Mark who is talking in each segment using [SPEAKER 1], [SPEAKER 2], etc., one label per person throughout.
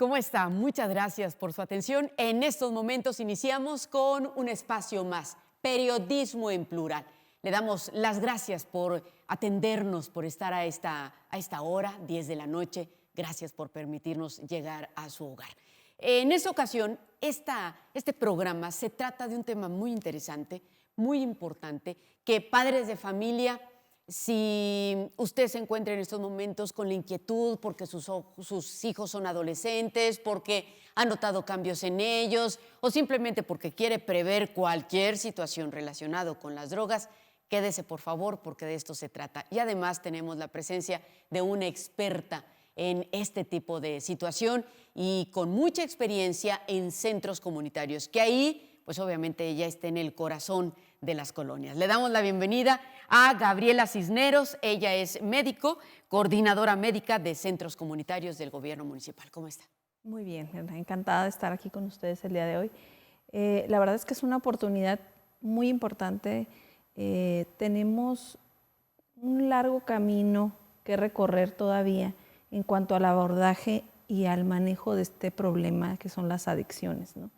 [SPEAKER 1] ¿Cómo está? Muchas gracias por su atención. En estos momentos iniciamos con un espacio más, Periodismo en Plural. Le damos las gracias por atendernos, por estar a esta hora, 10 de la noche. Gracias por permitirnos llegar a su hogar. En esta ocasión, este programa se trata de un tema muy interesante, muy importante, que padres de familia, si usted se encuentra en estos momentos con la inquietud porque sus hijos son adolescentes, porque ha notado cambios en ellos o simplemente porque quiere prever cualquier situación relacionada con las drogas, quédese por favor porque de esto se trata. Y además tenemos la presencia de una experta en este tipo de situación y con mucha experiencia en centros comunitarios, que ahí, pues obviamente ella está en el corazón de las colonias. Le damos la bienvenida a Gabriela Cisneros. Ella es médico, coordinadora médica de centros comunitarios del gobierno municipal. ¿Cómo está?
[SPEAKER 2] Muy bien, encantada de estar aquí con ustedes el día de hoy. La verdad es que es una oportunidad muy importante. Tenemos un largo camino que recorrer todavía en cuanto al abordaje y al manejo de este problema que son las adicciones, ¿no?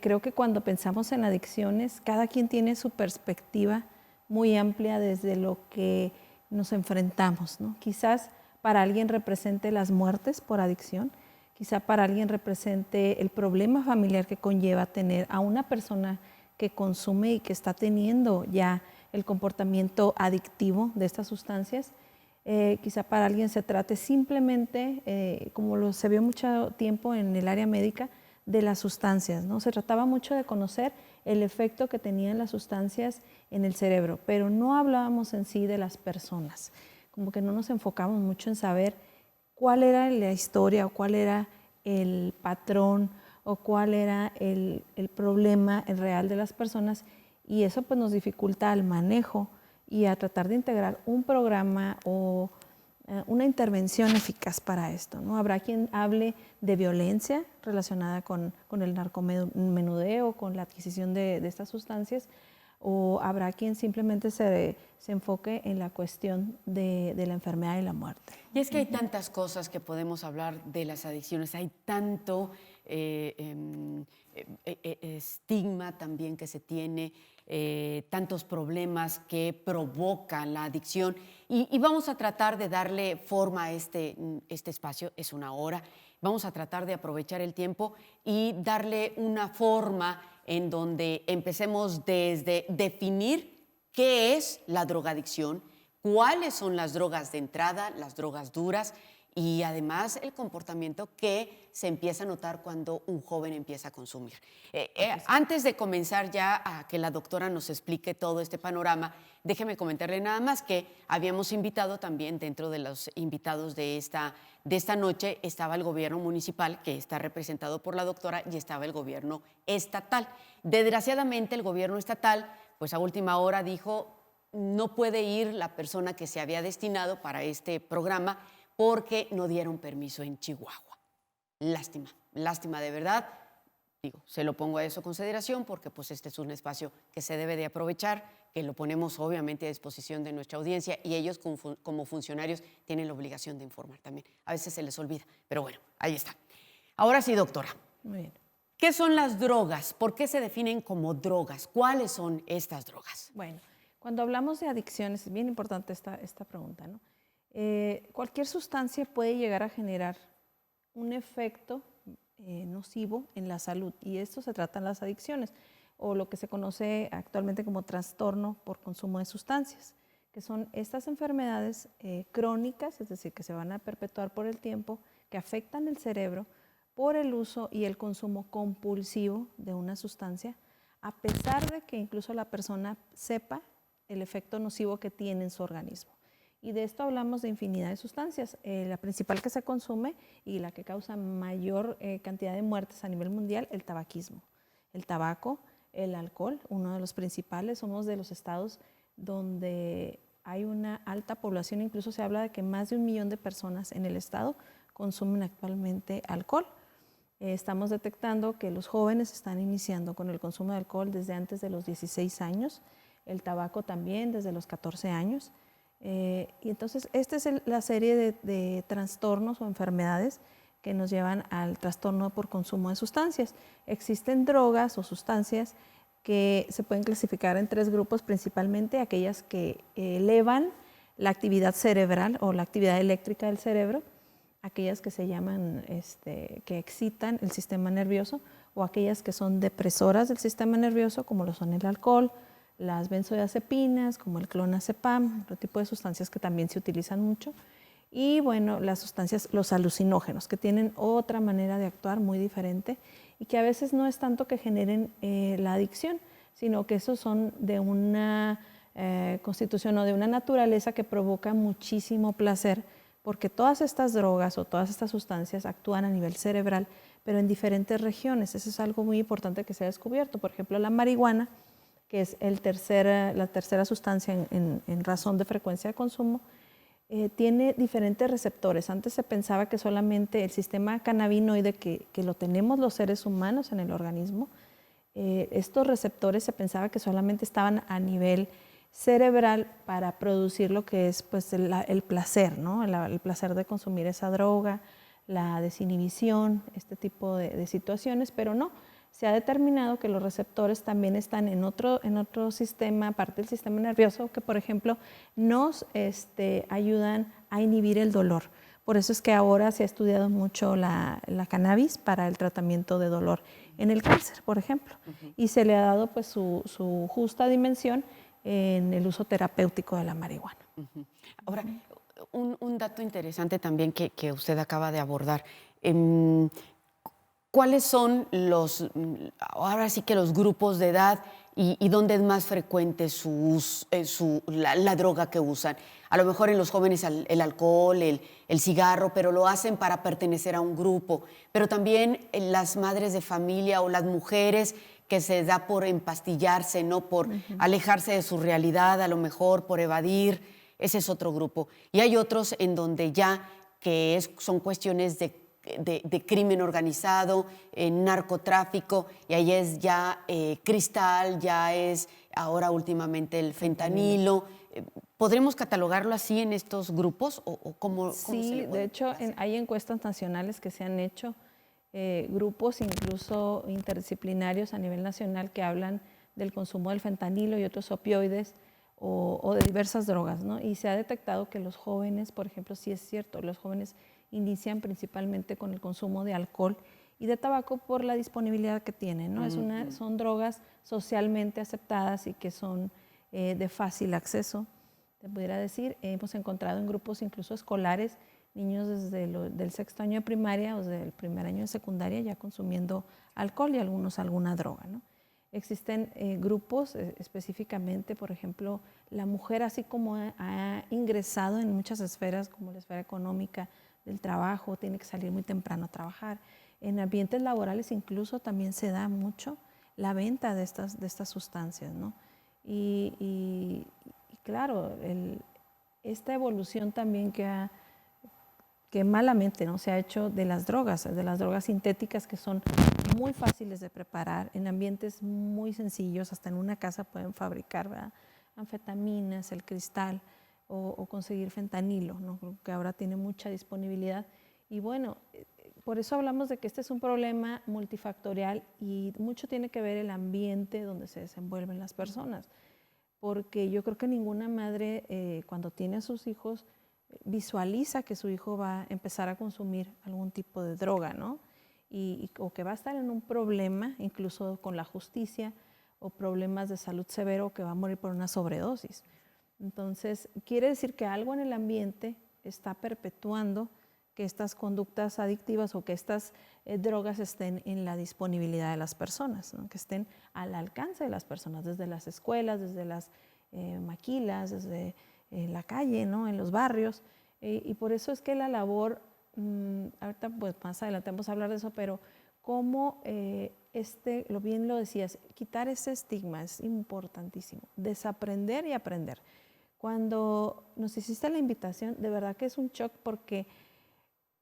[SPEAKER 2] Creo que cuando pensamos en adicciones, cada quien tiene su perspectiva muy amplia desde lo que nos enfrentamos, ¿no? Quizás para alguien represente las muertes por adicción, quizá para alguien represente el problema familiar que conlleva tener a una persona que consume y que está teniendo ya el comportamiento adictivo de estas sustancias. Quizá para alguien se trate simplemente, como se vio mucho tiempo en el área médica, de las sustancias, ¿no? Se trataba mucho de conocer el efecto que tenían las sustancias en el cerebro, pero no hablábamos en sí de las personas, como que no nos enfocamos mucho en saber cuál era la historia o cuál era el patrón o cuál era el problema real de las personas, y eso pues nos dificulta el manejo y a tratar de integrar un programa o una intervención eficaz para esto, ¿no? Habrá quien hable de violencia relacionada con el narcomenudeo, con la adquisición de estas sustancias, o habrá quien simplemente se enfoque en la cuestión de la enfermedad y la muerte.
[SPEAKER 1] Y es que hay tantas cosas que podemos hablar de las adicciones, hay tanto estigma también que se tiene, tantos problemas que provocan la adicción y vamos a tratar de darle forma a este espacio, es una hora, vamos a tratar de aprovechar el tiempo y darle una forma en donde empecemos desde definir qué es la drogadicción, cuáles son las drogas de entrada, las drogas duras y además el comportamiento que se empieza a notar cuando un joven empieza a consumir. Antes de comenzar ya a que la doctora nos explique todo este panorama, déjeme comentarle nada más que habíamos invitado también dentro de los invitados de esta noche estaba el gobierno municipal, que está representado por la doctora, y estaba el gobierno estatal. Desgraciadamente el gobierno estatal, pues a última hora dijo, no puede ir la persona que se había destinado para este programa porque no dieron permiso en Chihuahua. Lástima, lástima de verdad. Digo, se lo pongo a eso consideración porque pues este es un espacio que se debe de aprovechar, que lo ponemos obviamente a disposición de nuestra audiencia y ellos como funcionarios tienen la obligación de informar también. A veces se les olvida, pero bueno, ahí está. Ahora sí, doctora.
[SPEAKER 2] Muy bien.
[SPEAKER 1] ¿Qué son las drogas? ¿Por qué se definen como drogas? ¿Cuáles son estas drogas?
[SPEAKER 2] Bueno, cuando hablamos de adicciones, es bien importante esta pregunta, ¿no? Cualquier sustancia puede llegar a generar un efecto nocivo en la salud, y esto se trata en las adicciones, o lo que se conoce actualmente como trastorno por consumo de sustancias, que son estas enfermedades crónicas, es decir, que se van a perpetuar por el tiempo, que afectan el cerebro por el uso y el consumo compulsivo de una sustancia, a pesar de que incluso la persona sepa el efecto nocivo que tiene en su organismo. Y de esto hablamos de infinidad de sustancias. La principal que se consume y la que causa mayor cantidad de muertes a nivel mundial, el tabaquismo. El tabaco, el alcohol, uno de los principales. Somos de los estados donde hay una alta población, incluso se habla de que más de 1 millón de personas en el estado consumen actualmente alcohol. Estamos detectando que los jóvenes están iniciando con el consumo de alcohol desde antes de los 16 años, el tabaco también desde los 14 años. Y entonces esta es la serie de trastornos o enfermedades que nos llevan al trastorno por consumo de sustancias. Existen drogas o sustancias que se pueden clasificar en 3 grupos, principalmente aquellas que elevan la actividad cerebral o la actividad eléctrica del cerebro, aquellas que se llaman, que excitan el sistema nervioso, o aquellas que son depresoras del sistema nervioso, como lo son el alcohol, las benzodiazepinas, como el clonazepam, otro tipo de sustancias que también se utilizan mucho. Y bueno, las sustancias, los alucinógenos, que tienen otra manera de actuar muy diferente y que a veces no es tanto que generen la adicción, sino que esos son de una constitución o de una naturaleza que provoca muchísimo placer, porque todas estas drogas o todas estas sustancias actúan a nivel cerebral, pero en diferentes regiones. Eso es algo muy importante que se ha descubierto. Por ejemplo, la marihuana, que es la tercera sustancia en razón de frecuencia de consumo, tiene diferentes receptores. Antes se pensaba que solamente el sistema cannabinoide que lo tenemos los seres humanos en el organismo, estos receptores se pensaba que solamente estaban a nivel cerebral para producir lo que es pues, el placer, ¿no? El placer de consumir esa droga, la desinhibición, este tipo de situaciones, pero no. Se ha determinado que los receptores también están en otro sistema, aparte del sistema nervioso, que por ejemplo nos ayudan a inhibir el dolor. Por eso es que ahora se ha estudiado mucho la cannabis para el tratamiento de dolor en el cáncer, por ejemplo. Y se le ha dado pues, su justa dimensión en el uso terapéutico de la marihuana.
[SPEAKER 1] Ahora, un dato interesante también que usted acaba de abordar. ¿Cuáles son ahora sí que los grupos de edad y dónde es más frecuente la droga que usan? A lo mejor en los jóvenes el alcohol, el cigarro, pero lo hacen para pertenecer a un grupo. Pero también en las madres de familia o las mujeres que se da por empastillarse, ¿no? Por alejarse de su realidad, a lo mejor por evadir. Ese es otro grupo. Y hay otros en donde ya son cuestiones de crimen organizado, narcotráfico, y ahí es ya cristal, ya es ahora últimamente el fentanilo. ¿Podremos catalogarlo así en estos grupos o cómo
[SPEAKER 2] Sí,
[SPEAKER 1] se le
[SPEAKER 2] de hecho hay encuestas nacionales que se han hecho, grupos incluso interdisciplinarios a nivel nacional que hablan del consumo del fentanilo y otros opioides o de diversas drogas, ¿no? Y se ha detectado que los jóvenes, por ejemplo, sí es cierto, los jóvenes inician principalmente con el consumo de alcohol y de tabaco por la disponibilidad que tienen, ¿no? Son drogas socialmente aceptadas y que son de fácil acceso, te pudiera decir. Hemos encontrado en grupos incluso escolares niños desde del 6º año de primaria o desde el primer año de secundaria ya consumiendo alcohol y algunos alguna droga, ¿no? Existen grupos específicamente, por ejemplo, la mujer así como ha ingresado en muchas esferas como la esfera económica, del trabajo, tiene que salir muy temprano a trabajar. En ambientes laborales incluso también se da mucho la venta de estas sustancias, ¿no? Y claro, esta evolución también que malamente, ¿no? Se ha hecho de las drogas sintéticas que son muy fáciles de preparar en ambientes muy sencillos, hasta en una casa pueden fabricar, ¿verdad? Anfetaminas, el cristal, o conseguir fentanilo, ¿no? Que ahora tiene mucha disponibilidad. Y bueno, por eso hablamos de que este es un problema multifactorial y mucho tiene que ver el ambiente donde se desenvuelven las personas. Porque yo creo que ninguna madre cuando tiene a sus hijos visualiza que su hijo va a empezar a consumir algún tipo de droga, ¿no? O que va a estar en un problema, incluso con la justicia, o problemas de salud severo, que va a morir por una sobredosis. Entonces, quiere decir que algo en el ambiente está perpetuando que estas conductas adictivas o que estas drogas estén en la disponibilidad de las personas, ¿no? Que estén al alcance de las personas, desde las escuelas, desde las maquilas, desde la calle, ¿no? En los barrios. Y por eso es que la labor, ahorita pues más adelante vamos a hablar de eso, pero cómo lo bien lo decías, quitar ese estigma es importantísimo, desaprender y aprender. Cuando nos hiciste la invitación, de verdad que es un shock porque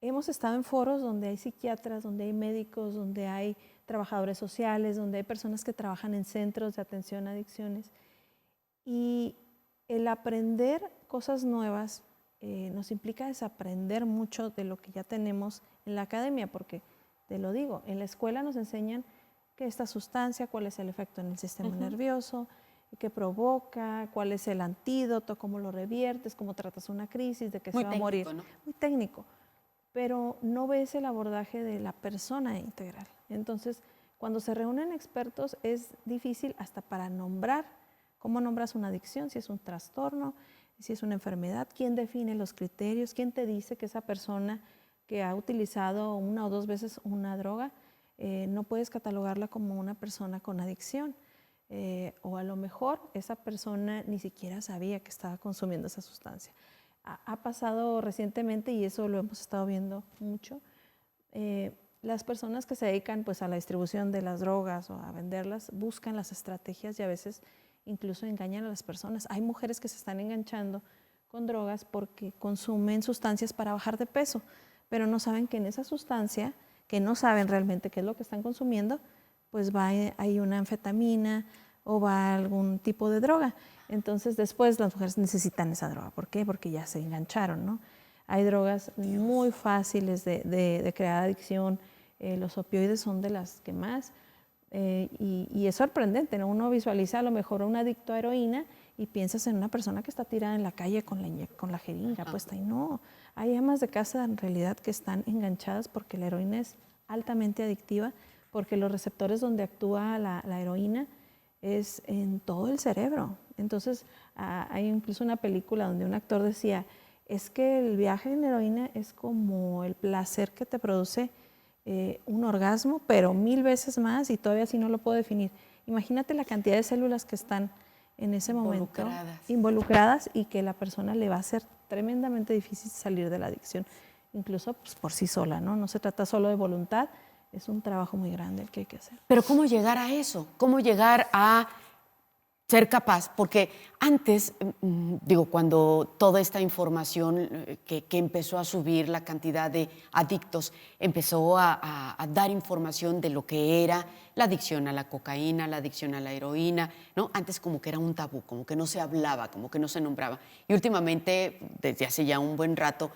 [SPEAKER 2] hemos estado en foros donde hay psiquiatras, donde hay médicos, donde hay trabajadores sociales, donde hay personas que trabajan en centros de atención a adicciones. Y el aprender cosas nuevas nos implica desaprender mucho de lo que ya tenemos en la academia, porque te lo digo, en la escuela nos enseñan que esta sustancia, cuál es el efecto en el sistema nervioso, qué provoca, cuál es el antídoto, cómo lo reviertes, cómo tratas una crisis, de qué se va a morir.
[SPEAKER 1] ¿No?
[SPEAKER 2] Muy técnico, pero no ves el abordaje de la persona integral. Entonces, cuando se reúnen expertos es difícil hasta para nombrar. ¿Cómo nombras una adicción? Si es un trastorno, si es una enfermedad, ¿quién define los criterios? ¿Quién te dice que esa persona que ha utilizado una o dos veces una droga no puedes catalogarla como una persona con adicción? O a lo mejor esa persona ni siquiera sabía que estaba consumiendo esa sustancia. Ha pasado recientemente, y eso lo hemos estado viendo mucho, las personas que se dedican pues, a la distribución de las drogas o a venderlas buscan las estrategias y a veces incluso engañan a las personas. Hay mujeres que se están enganchando con drogas porque consumen sustancias para bajar de peso, pero no saben que en esa sustancia, que no saben realmente qué es lo que están consumiendo, pues hay una anfetamina o va algún tipo de droga. Entonces después las mujeres necesitan esa droga. ¿Por qué? Porque ya se engancharon, ¿no? Hay drogas muy fáciles de crear adicción. Los opioides son de las que más. Y es sorprendente, ¿no? Uno visualiza a lo mejor a un adicto a heroína y piensas en una persona que está tirada en la calle con la jeringa puesta. Y no, hay amas de casa en realidad que están enganchadas porque la heroína es altamente adictiva, porque los receptores donde actúa la heroína es en todo el cerebro. Entonces, hay incluso una película donde un actor decía, es que el viaje en heroína es como el placer que te produce un orgasmo, pero 1000 veces más, y todavía así no lo puedo definir. Imagínate la cantidad de células que están en ese momento involucradas y que la persona le va a ser tremendamente difícil salir de la adicción, incluso pues, por sí sola, ¿no? No se trata solo de voluntad, es un trabajo muy grande el que hay que hacer.
[SPEAKER 1] Pero ¿cómo llegar a eso? ¿Cómo llegar a ser capaz? Porque antes, digo, cuando toda esta información que empezó a subir, la cantidad de adictos, empezó a dar información de lo que era la adicción a la cocaína, la adicción a la heroína, ¿no? Antes como que era un tabú, como que no se hablaba, como que no se nombraba. Y últimamente, desde hace ya un buen rato,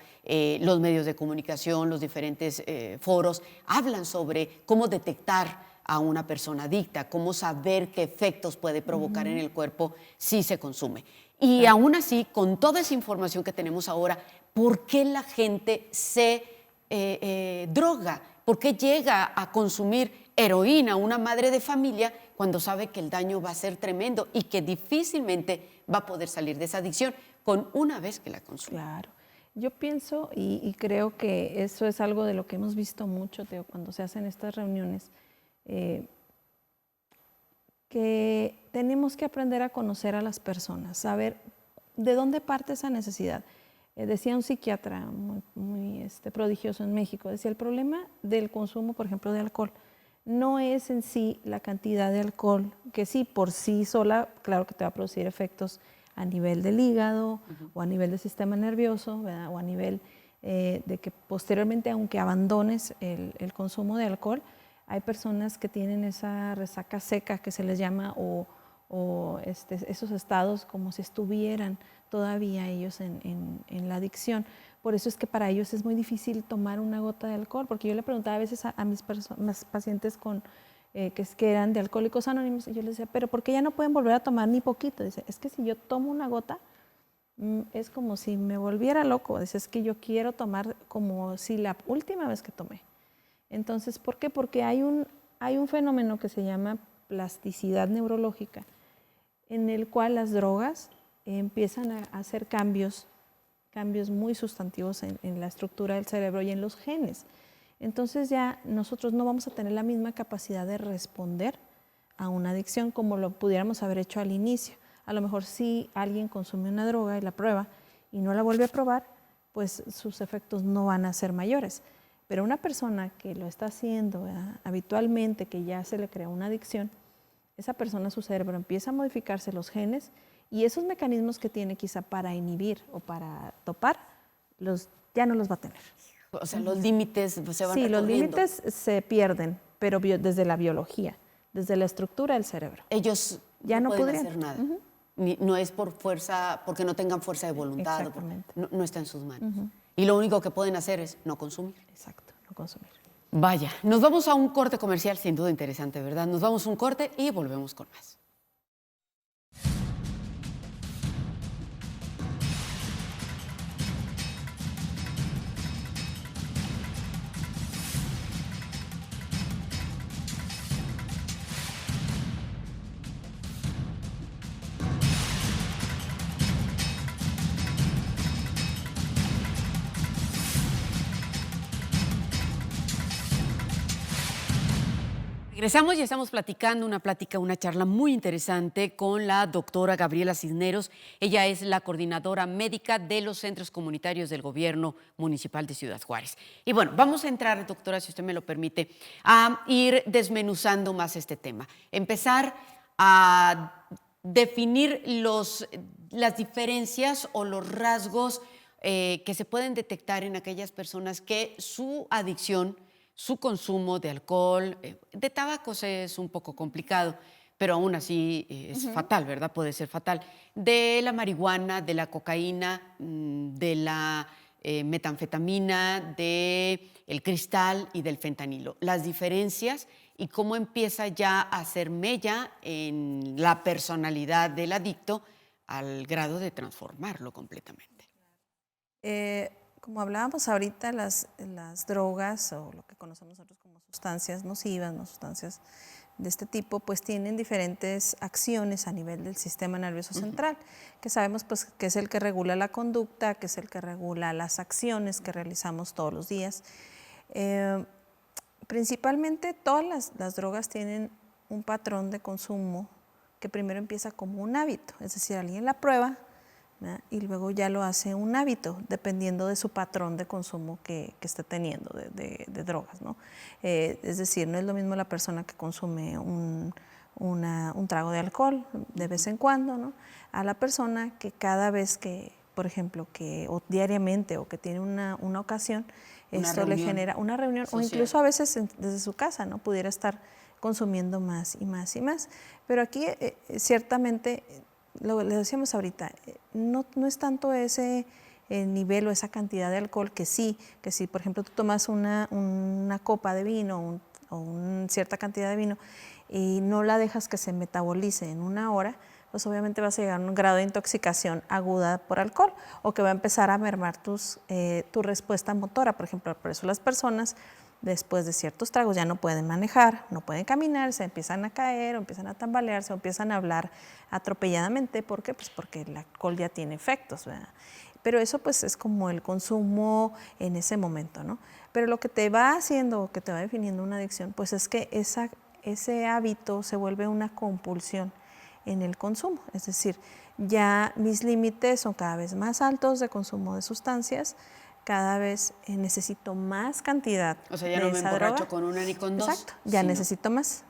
[SPEAKER 1] los medios de comunicación, los diferentes foros, hablan sobre cómo detectar a una persona adicta, cómo saber qué efectos puede provocar en el cuerpo si se consume. Y aún así, con toda esa información que tenemos ahora, ¿por qué la gente se droga? ¿Por qué llega a consumir heroína una madre de familia cuando sabe que el daño va a ser tremendo y que difícilmente va a poder salir de esa adicción con una vez que la consume?
[SPEAKER 2] Claro. Yo pienso y creo que eso es algo de lo que hemos visto mucho, Teo, cuando se hacen estas reuniones, que tenemos que aprender a conocer a las personas, saber de dónde parte esa necesidad. Decía un psiquiatra muy prodigioso en México, decía, el problema del consumo, por ejemplo, de alcohol, no es en sí la cantidad de alcohol, que sí, por sí sola, claro que te va a producir efectos a nivel del hígado o a nivel del sistema nervioso, ¿verdad? O a nivel de que posteriormente, aunque abandones el consumo de alcohol, hay personas que tienen esa resaca seca que se les llama o esos estados como si estuvieran todavía ellos en la adicción. Por eso es que para ellos es muy difícil tomar una gota de alcohol, porque yo le preguntaba a veces a mis pacientes que eran de Alcohólicos Anónimos, y yo les decía, pero ¿por qué ya no pueden volver a tomar ni poquito? Dice, es que si yo tomo una gota, es como si me volviera loco. Dice, es que yo quiero tomar como si la última vez que tomé. Entonces, ¿por qué? Porque hay un fenómeno que se llama plasticidad neurológica, en el cual las drogas empiezan a hacer cambios muy sustantivos en la estructura del cerebro y en los genes. Entonces ya nosotros no vamos a tener la misma capacidad de responder a una adicción como lo pudiéramos haber hecho al inicio. A lo mejor si alguien consume una droga y la prueba y no la vuelve a probar, pues sus efectos no van a ser mayores. Pero una persona que lo está haciendo, ¿verdad?, habitualmente, que ya se le creó una adicción, esa persona, su cerebro empieza a modificarse los genes y esos mecanismos que tiene quizá para inhibir o para topar, ya no los va a tener.
[SPEAKER 1] O sea, los límites se van
[SPEAKER 2] Sí,
[SPEAKER 1] recorriendo.
[SPEAKER 2] los límites se pierden, pero desde la biología, desde la estructura del cerebro.
[SPEAKER 1] Ellos
[SPEAKER 2] ya no
[SPEAKER 1] pueden
[SPEAKER 2] podrían
[SPEAKER 1] hacer nada. no es por fuerza, porque no tengan fuerza de voluntad.
[SPEAKER 2] Exactamente.
[SPEAKER 1] No está en sus manos. Y lo único que pueden hacer es no consumir.
[SPEAKER 2] Exacto, no consumir.
[SPEAKER 1] Vaya, nos vamos a un corte comercial, sin duda interesante, ¿verdad? Nos vamos a un corte y volvemos con más. Regresamos y estamos platicando una charla muy interesante con la doctora Gabriela Cisneros. Ella es la coordinadora médica de los centros comunitarios del gobierno municipal de Ciudad Juárez. Y bueno, vamos a entrar, doctora, si usted me lo permite, a ir desmenuzando más este tema. Empezar a definir las diferencias o los rasgos que se pueden detectar en aquellas personas que su adicción, su consumo de alcohol, de tabacos es un poco complicado, pero aún así es fatal, ¿verdad? Puede ser fatal. De la marihuana, de la cocaína, de la metanfetamina, del cristal y del fentanilo. Las diferencias y cómo empieza ya a hacer mella en la personalidad del adicto al grado de transformarlo completamente.
[SPEAKER 2] Como hablábamos ahorita, las drogas o lo que conocemos nosotros como sustancias nocivas, ¿no? Sustancias de este tipo, pues tienen diferentes acciones a nivel del sistema nervioso central, que sabemos pues que es el que regula la conducta, que es el que regula las acciones que realizamos todos los días. Principalmente todas las drogas tienen un patrón de consumo que primero empieza como un hábito, es decir, alguien la prueba, ¿verdad? Y luego ya lo hace un hábito, dependiendo de su patrón de consumo que esté teniendo de drogas, ¿no? Es decir, no es lo mismo la persona que consume un trago de alcohol de vez en cuando, ¿no? A la persona que cada vez que, por ejemplo, o diariamente o que tiene una ocasión, esto le genera una reunión social. O incluso a veces desde su casa, ¿no? Pudiera estar consumiendo más y más y más. Pero aquí ciertamente, le decíamos ahorita, no es tanto ese nivel o esa cantidad de alcohol que sí, por ejemplo, tú tomas una copa de vino o una cierta cantidad de vino y no la dejas que se metabolice en una hora, pues obviamente vas a llegar a un grado de intoxicación aguda por alcohol o que va a empezar a mermar tu respuesta motora. Por ejemplo, por eso las personas después de ciertos tragos ya no pueden manejar, no pueden caminar, se empiezan a caer, o empiezan a tambalearse, o empiezan a hablar atropelladamente. ¿Por qué? Pues porque el alcohol ya tiene efectos, ¿verdad? Pero eso pues es como el consumo en ese momento, ¿no? Pero lo que te va haciendo, que te va definiendo una adicción, pues es que ese hábito se vuelve una compulsión en el consumo. Es decir, ya mis límites son cada vez más altos de consumo de sustancias, cada vez necesito más cantidad de esa droga.
[SPEAKER 1] O sea, ya no me emborracho con una ni con dos.
[SPEAKER 2] Exacto, ya necesito más.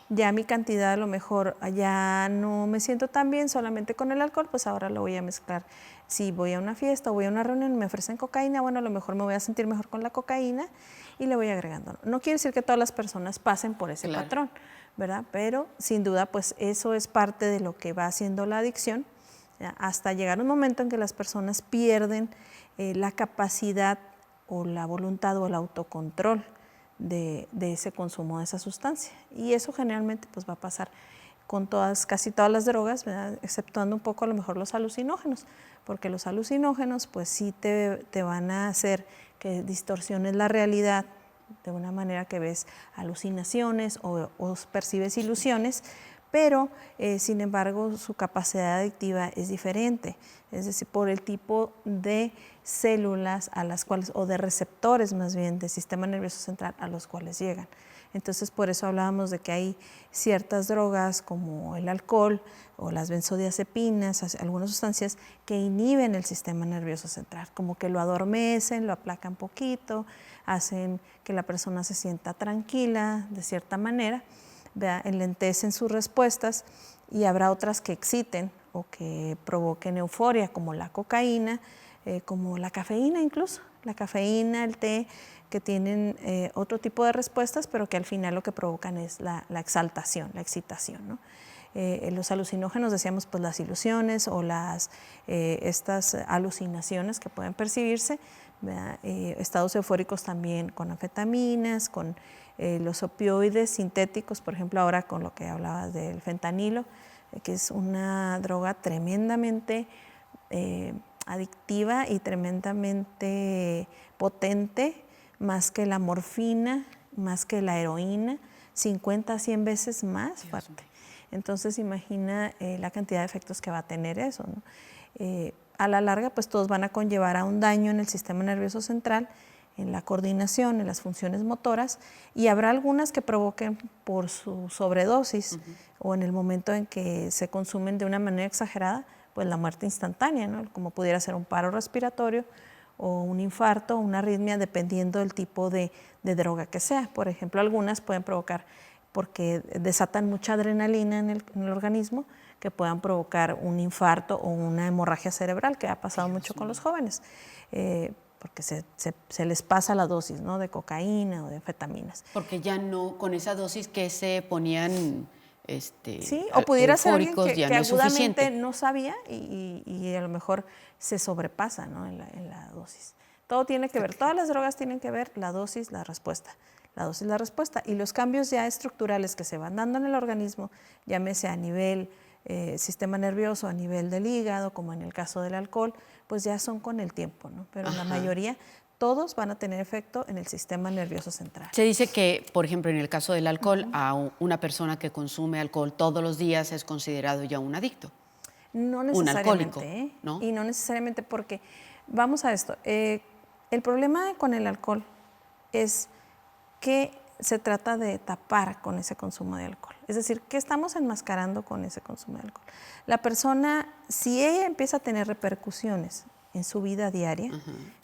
[SPEAKER 2] Ya mi cantidad a lo mejor ya no me siento tan bien solamente con el alcohol, pues ahora lo voy a mezclar. Si voy a una fiesta o voy a una reunión y me ofrecen cocaína, bueno, a lo mejor me voy a sentir mejor con la cocaína y le voy agregando. No quiere decir que todas las personas pasen por ese patrón, ¿verdad? Pero sin duda, pues eso es parte de lo que va haciendo la adicción, ¿ya? Hasta llegar un momento en que las personas pierden la capacidad o la voluntad o el autocontrol de ese consumo de esa sustancia. Y eso generalmente pues va a pasar con casi todas las drogas, ¿verdad? Exceptuando un poco a lo mejor los alucinógenos, porque los alucinógenos pues sí te van a hacer que distorsiones la realidad de una manera que ves alucinaciones o percibes ilusiones, pero sin embargo su capacidad adictiva es diferente, es decir, por el tipo de células a las cuales, o de receptores más bien, del sistema nervioso central a los cuales llegan. Entonces, por eso hablábamos de que hay ciertas drogas como el alcohol o las benzodiazepinas, algunas sustancias que inhiben el sistema nervioso central, como que lo adormecen, lo aplacan poquito, hacen que la persona se sienta tranquila de cierta manera, enlentecen sus respuestas, y habrá otras que exciten o que provoquen euforia, como la cocaína, como la cafeína incluso. La cafeína, el té, que tienen otro tipo de respuestas, pero que al final lo que provocan es la exaltación, la excitación, ¿no? Los alucinógenos, decíamos, pues las ilusiones o estas alucinaciones que pueden percibirse, estados eufóricos también con anfetaminas, con los opioides sintéticos, por ejemplo, ahora con lo que hablabas del fentanilo, que es una droga tremendamente adictiva y tremendamente potente, más que la morfina, más que la heroína, 50 a 100 veces más fuerte. Entonces imagina la cantidad de efectos que va a tener eso, ¿no? A la larga, pues todos van a conllevar a un daño en el sistema nervioso central, en la coordinación, en las funciones motoras, y habrá algunas que provoquen por su sobredosis o en el momento en que se consumen de una manera exagerada, pues la muerte instantánea, ¿no? Como pudiera ser un paro respiratorio o un infarto o una arritmia, dependiendo del tipo de droga que sea. Por ejemplo, algunas pueden provocar, porque desatan mucha adrenalina en el organismo, que puedan provocar un infarto o una hemorragia cerebral, que ha pasado mucho con los jóvenes, porque se les pasa la dosis, ¿no? De cocaína o de anfetaminas.
[SPEAKER 1] Porque ya no, con esa dosis que se ponían
[SPEAKER 2] sí, o pudiera ser alguien que
[SPEAKER 1] no
[SPEAKER 2] agudamente no sabía y a lo mejor se sobrepasa, ¿no? en la dosis. Todo tiene que ver, todas las drogas tienen que ver la dosis, la respuesta. La dosis, la respuesta. Y los cambios ya estructurales que se van dando en el organismo, llámese a nivel sistema nervioso, a nivel del hígado, como en el caso del alcohol, pues ya son con el tiempo, ¿no? Pero la mayoría, todos van a tener efecto en el sistema nervioso central.
[SPEAKER 1] Se dice que, por ejemplo, en el caso del alcohol, a una persona que consume alcohol todos los días es considerado ya un adicto.
[SPEAKER 2] No necesariamente,
[SPEAKER 1] un alcohólico, ¿no?
[SPEAKER 2] Y no necesariamente porque, vamos a esto, el problema con el alcohol es que se trata de tapar con ese consumo de alcohol. Es decir, ¿qué estamos enmascarando con ese consumo de alcohol? La persona, si ella empieza a tener repercusiones en su vida diaria,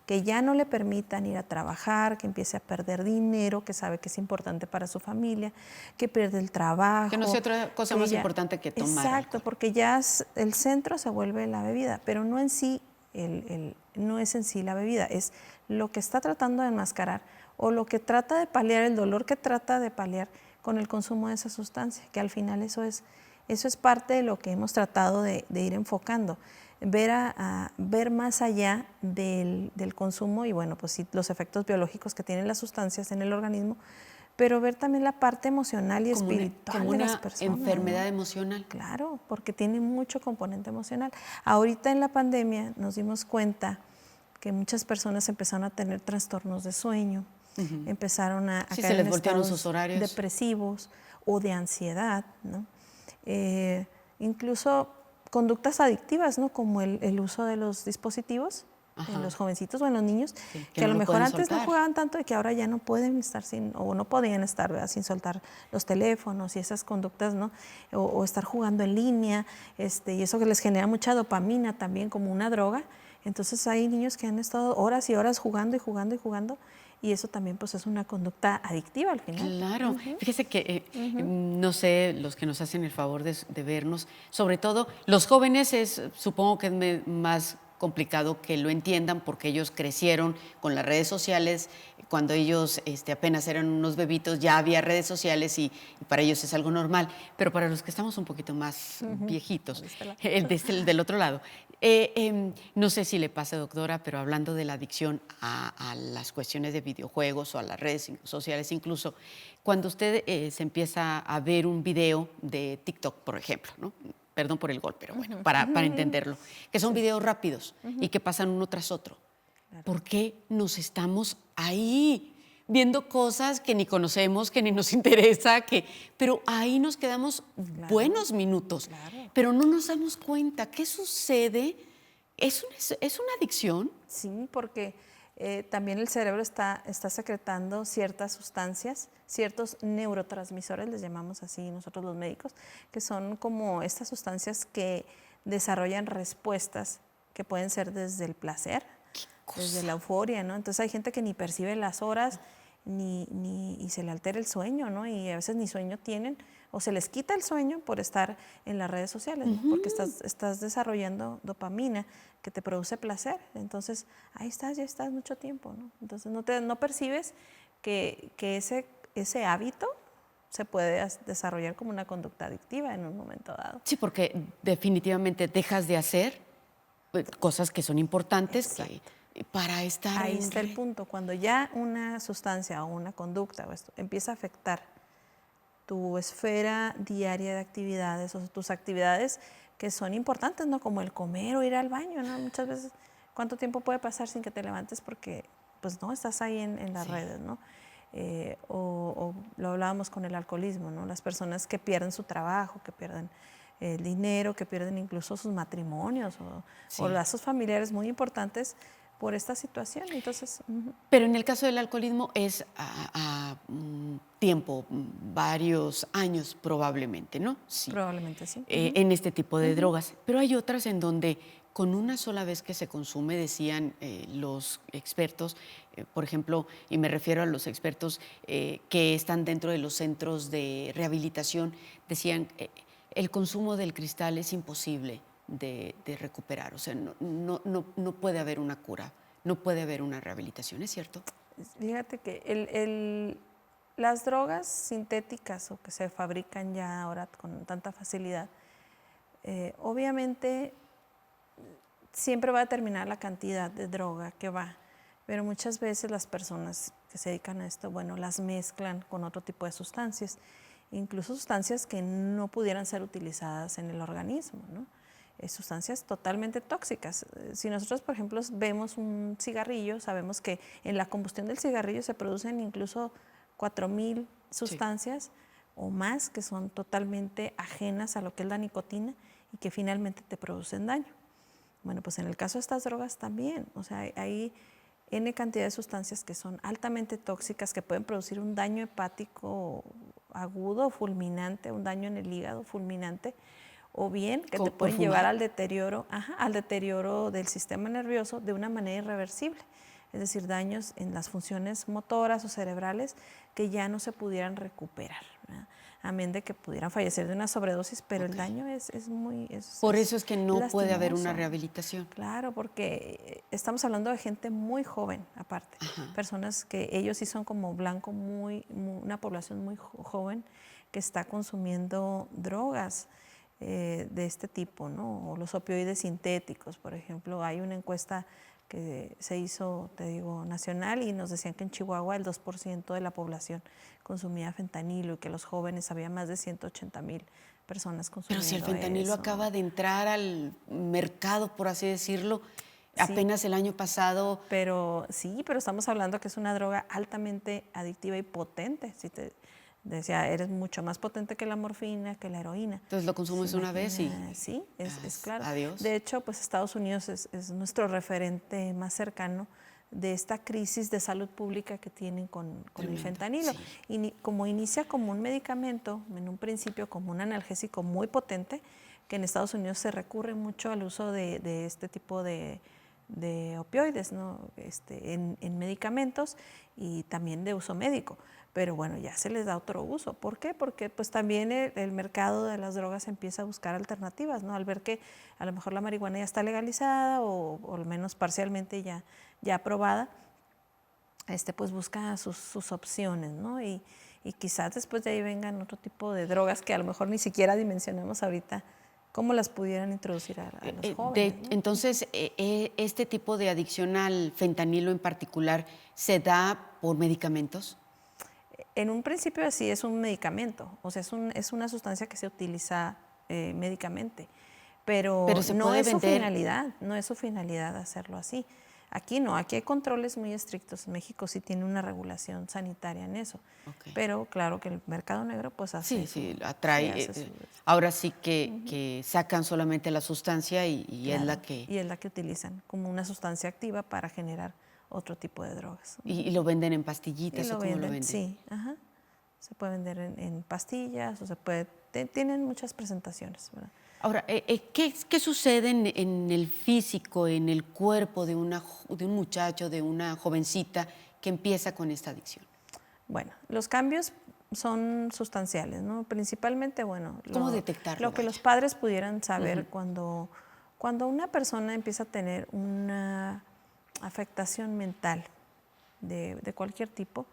[SPEAKER 2] que ya no le permitan ir a trabajar, que empiece a perder dinero, que sabe que es importante para su familia, que pierde el trabajo.
[SPEAKER 1] Que no sea otra cosa más importante que tomar
[SPEAKER 2] Exacto,
[SPEAKER 1] alcohol.
[SPEAKER 2] porque ya el centro se vuelve la bebida, pero no en sí, no es en sí la bebida, es lo que está tratando de enmascarar o lo que trata de paliar, el dolor que trata de paliar con el consumo de esa sustancia, que al final eso es parte de lo que hemos tratado de ir enfocando, ver más allá del consumo y bueno, pues sí, los efectos biológicos que tienen las sustancias en el organismo, pero ver también la parte emocional y espiritual de las personas.
[SPEAKER 1] Como una enfermedad emocional.
[SPEAKER 2] Claro, porque tiene mucho componente emocional. Ahorita en la pandemia nos dimos cuenta que muchas personas empezaron a tener trastornos de sueño, empezaron a caer en estados
[SPEAKER 1] sus horarios
[SPEAKER 2] depresivos o de ansiedad, ¿no? Incluso conductas adictivas, ¿no? Como el uso de los dispositivos en los jovencitos o en los niños, que a lo mejor antes no jugaban tanto y que ahora ya no pueden estar o no podían estar, ¿verdad?, sin soltar los teléfonos y esas conductas, ¿no? O estar jugando en línea, y eso que les genera mucha dopamina también como una droga. Entonces hay niños que han estado horas y horas jugando y jugando y jugando, y eso también pues es una conducta adictiva al final.
[SPEAKER 1] Claro, fíjese que no sé, los que nos hacen el favor de vernos, sobre todo los jóvenes, supongo que es más complicado que lo entiendan porque ellos crecieron con las redes sociales. Cuando ellos apenas eran unos bebitos ya había redes sociales y para ellos es algo normal, pero para los que estamos un poquito más viejitos, el del otro lado, no sé si le pasa, doctora, pero hablando de la adicción a las cuestiones de videojuegos o a las redes sociales incluso, cuando usted se empieza a ver un video de TikTok, por ejemplo, ¿no? Perdón por el gol, pero bueno, para entenderlo, que son videos rápidos y que pasan uno tras otro. Claro. ¿Por qué nos estamos ahí viendo cosas que ni conocemos, que ni nos interesa, pero ahí nos quedamos buenos minutos, pero no nos damos cuenta? ¿Qué sucede? ¿Es una adicción?
[SPEAKER 2] Sí, porque también el cerebro está secretando ciertas sustancias, ciertos neurotransmisores, les llamamos así nosotros los médicos, que son como estas sustancias que desarrollan respuestas que pueden ser desde el placer, desde la euforia, ¿no? Entonces hay gente que ni percibe las horas y se le altera el sueño, ¿no? Y a veces ni sueño tienen o se les quita el sueño por estar en las redes sociales, ¿no? Porque estás desarrollando dopamina que te produce placer. Entonces ahí ya estás mucho tiempo, ¿no? Entonces no percibes que ese hábito se puede desarrollar como una conducta adictiva en un momento dado.
[SPEAKER 1] Sí, porque definitivamente dejas de hacer cosas que son importantes para estar
[SPEAKER 2] Ahí está el punto. Cuando ya una sustancia o una conducta o esto empieza a afectar tu esfera diaria de actividades o tus actividades que son importantes, ¿no? Como el comer o ir al baño, ¿no? Muchas veces, ¿cuánto tiempo puede pasar sin que te levantes porque, pues, no, estás ahí en las redes, ¿no? O lo hablábamos con el alcoholismo, ¿no? Las personas que pierden su trabajo, que pierden el dinero, que pierden incluso sus matrimonios o lazos familiares muy importantes por esta situación. Entonces,
[SPEAKER 1] Pero en el caso del alcoholismo es a tiempo, varios años probablemente, ¿no? Sí.
[SPEAKER 2] probablemente sí.
[SPEAKER 1] En este tipo de drogas. Pero hay otras en donde con una sola vez que se consume, decían los expertos, por ejemplo, y me refiero a los expertos que están dentro de los centros de rehabilitación, decían el consumo del cristal es imposible de recuperar, o sea, no puede haber una cura, no puede haber una rehabilitación, ¿es cierto?
[SPEAKER 2] Fíjate que las drogas sintéticas o que se fabrican ya ahora con tanta facilidad, obviamente siempre va a determinar la cantidad de droga que va, pero muchas veces las personas que se dedican a esto, bueno, las mezclan con otro tipo de sustancias, incluso sustancias que no pudieran ser utilizadas en el organismo, ¿no? Sustancias totalmente tóxicas. Si nosotros, por ejemplo, vemos un cigarrillo, sabemos que en la combustión del cigarrillo se producen incluso 4,000 sustancias o más que son totalmente ajenas a lo que es la nicotina y que finalmente te producen daño. Bueno, pues en el caso de estas drogas también, o sea, hay N cantidad de sustancias que son altamente tóxicas, que pueden producir un daño hepático agudo, fulminante, un daño en el hígado fulminante, o bien que te pueden llevar al deterioro del sistema nervioso de una manera irreversible. Es decir, daños en las funciones motoras o cerebrales que ya no se pudieran recuperar, ¿verdad? Amén de que pudieran fallecer de una sobredosis, pero el daño es muy...
[SPEAKER 1] Por eso es que no
[SPEAKER 2] lastimoso.
[SPEAKER 1] puede haber una rehabilitación.
[SPEAKER 2] Claro, porque estamos hablando de gente muy joven, aparte. Personas que ellos sí son como blanco, una población muy joven que está consumiendo drogas de este tipo, ¿no? O los opioides sintéticos, por ejemplo. Hay una encuesta que se hizo, te digo, nacional, y nos decían que en Chihuahua el 2% de la población consumía fentanilo y que los jóvenes había más de 180,000 personas consumiendo.
[SPEAKER 1] Pero si el fentanilo acaba de entrar al mercado, por así decirlo, apenas el año pasado.
[SPEAKER 2] Pero sí, pero estamos hablando que es una droga altamente adictiva y potente. Si te decía, eres mucho más potente que la morfina, que la heroína.
[SPEAKER 1] Entonces lo consumes una vez y...
[SPEAKER 2] Sí, es claro.
[SPEAKER 1] Adiós.
[SPEAKER 2] De hecho, pues Estados Unidos es nuestro referente más cercano de esta crisis de salud pública que tienen con el fentanilo. Y como inicia como un medicamento, en un principio como un analgésico muy potente, que en Estados Unidos se recurre mucho al uso de este tipo de opioides, ¿no? En medicamentos y también de uso médico. Pero bueno, ya se les da otro uso. ¿Por qué? Porque pues también el mercado de las drogas empieza a buscar alternativas, ¿no? Al ver que a lo mejor la marihuana ya está legalizada o al menos parcialmente ya aprobada, pues busca sus opciones, ¿no? Y quizás después de ahí vengan otro tipo de drogas que a lo mejor ni siquiera dimensionamos ahorita cómo las pudieran introducir a los jóvenes, ¿no?
[SPEAKER 1] Entonces, este tipo de adicción al fentanilo en particular, ¿se da por medicamentos?
[SPEAKER 2] En un principio sí es un medicamento, o sea, es una sustancia que se utiliza médicamente, pero no es su finalidad, no es su finalidad hacerlo así. Aquí no, aquí hay controles muy estrictos. México sí tiene una regulación sanitaria en eso. Pero claro que el mercado negro pues hace
[SPEAKER 1] Sí, atrae. Ahora sí que sacan solamente la sustancia y
[SPEAKER 2] claro,
[SPEAKER 1] es la que...
[SPEAKER 2] Y es la que utilizan como una sustancia activa para generar otro tipo de drogas.
[SPEAKER 1] ¿Y lo venden en pastillitas o cómo lo venden?
[SPEAKER 2] Sí, se puede vender en pastillas o tienen muchas presentaciones, ¿verdad?
[SPEAKER 1] Ahora, ¿qué sucede en el físico, en el cuerpo de un muchacho, de una jovencita que empieza con esta adicción?
[SPEAKER 2] Bueno, los cambios son sustanciales, ¿no? Principalmente, bueno,
[SPEAKER 1] ¿cómo detectarlo?
[SPEAKER 2] Lo que los padres pudieran saber cuando una persona empieza a tener una afectación mental de cualquier tipo,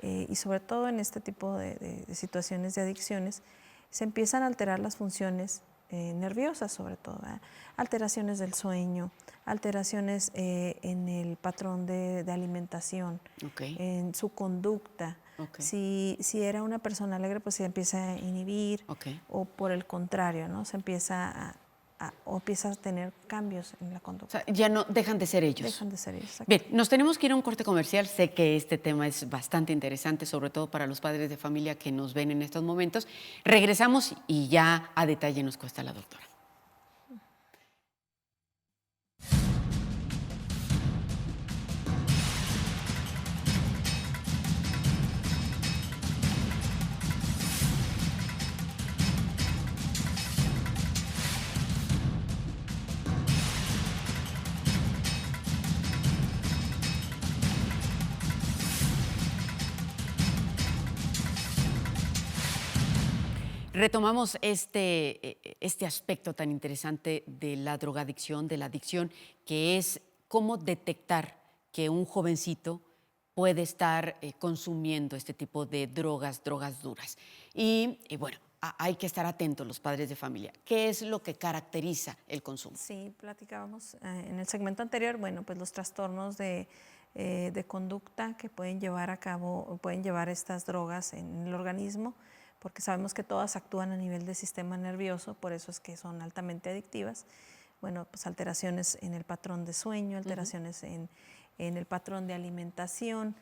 [SPEAKER 2] y sobre todo en este tipo de situaciones de adicciones, se empiezan a alterar las funciones nerviosas sobre todo, ¿verdad? Alteraciones del sueño, alteraciones en el patrón de alimentación, en su conducta. Si era una persona alegre, pues se empieza a inhibir, o por el contrario, ¿no? Se empieza o empieza a tener cambios en la conducta.
[SPEAKER 1] O sea, ya no dejan de ser ellos.
[SPEAKER 2] Dejan de ser ellos. Exacto.
[SPEAKER 1] Bien, nos tenemos que ir a un corte comercial. Sé que este tema es bastante interesante, sobre todo para los padres de familia que nos ven en estos momentos. Regresamos y ya a detalle nos cuesta la doctora. Retomamos este aspecto tan interesante de la drogadicción, de la adicción, que es cómo detectar que un jovencito puede estar consumiendo este tipo de drogas duras. Y bueno, hay que estar atentos los padres de familia. ¿Qué es lo que caracteriza el consumo?
[SPEAKER 2] Sí, platicábamos en el segmento anterior, bueno, pues los trastornos de conducta que pueden llevar a cabo, pueden llevar estas drogas en el organismo, porque sabemos que todas actúan a nivel del sistema nervioso, por eso es que son altamente adictivas. Bueno, pues alteraciones en el patrón de sueño, alteraciones en el patrón de alimentación,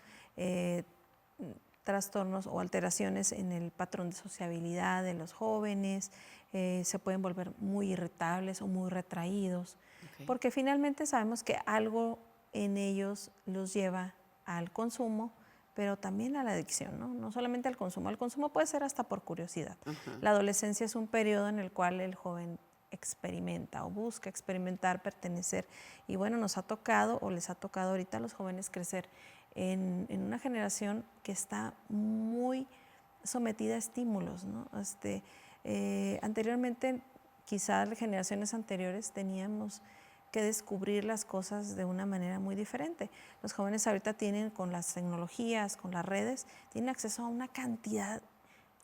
[SPEAKER 2] trastornos o alteraciones en el patrón de sociabilidad de los jóvenes, se pueden volver muy irritables o muy retraídos, porque finalmente sabemos que algo en ellos los lleva al consumo, pero también a la adicción, ¿no? No solamente al consumo. El consumo puede ser hasta por curiosidad. La adolescencia es un periodo en el cual el joven experimenta o busca experimentar, pertenecer. Y bueno, nos ha tocado o les ha tocado ahorita a los jóvenes crecer en una generación que está muy sometida a estímulos, ¿no? Anteriormente, quizás generaciones anteriores teníamos que descubrir las cosas de una manera muy diferente. Los jóvenes ahorita tienen, con las tecnologías, con las redes, tienen acceso a una cantidad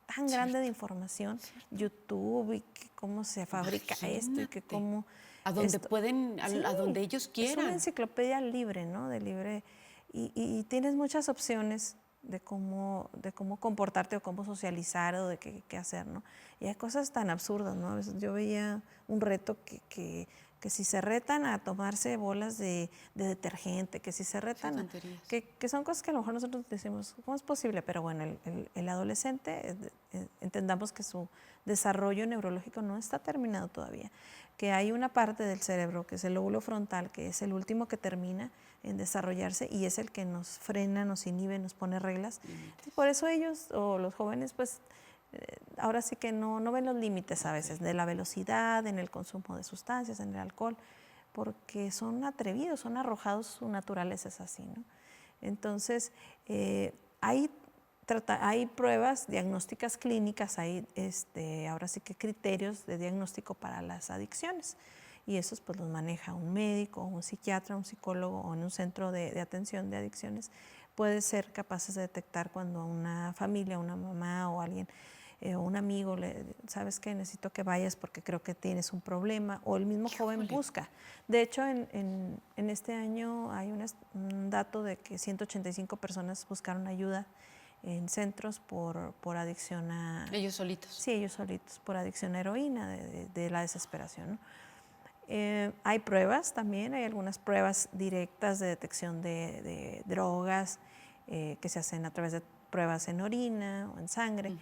[SPEAKER 2] tan grande de información, YouTube, y que cómo se fabrica esto, y que cómo...
[SPEAKER 1] A donde pueden, a donde ellos quieran.
[SPEAKER 2] Es una enciclopedia libre, ¿no? De libre, y tienes muchas opciones de cómo comportarte o cómo socializar o de qué hacer, ¿no? Y hay cosas tan absurdas, ¿no? A veces yo veía un reto que si se retan a tomarse bolas de detergente, que si se retan que son cosas que a lo mejor nosotros decimos, ¿cómo es posible? Pero bueno, el adolescente, entendamos que su desarrollo neurológico no está terminado todavía, que hay una parte del cerebro, que es el lóbulo frontal, que es el último que termina en desarrollarse y es el que nos frena, nos inhibe, nos pone reglas. Por eso ellos o los jóvenes, pues, ahora sí que no ven los límites a veces de la velocidad, en el consumo de sustancias, en el alcohol, porque son atrevidos, son arrojados, su naturaleza es así, ¿no? Entonces, hay pruebas diagnósticas clínicas, hay ahora sí que criterios de diagnóstico para las adicciones, y esos pues los maneja un médico, un psiquiatra, un psicólogo, o en un centro de atención de adicciones, puede ser capaces de detectar cuando una familia, una mamá o alguien, un amigo, sabes que necesito que vayas porque creo que tienes un problema, o el mismo joven busca. De hecho, en este año hay un dato de que 185 personas buscaron ayuda en centros por adicción a...
[SPEAKER 1] ¿Ellos solitos?
[SPEAKER 2] Sí, ellos solitos, por adicción a heroína, de la desesperación, ¿no? Hay pruebas también, hay algunas pruebas directas de detección de drogas que se hacen a través de pruebas en orina o en sangre.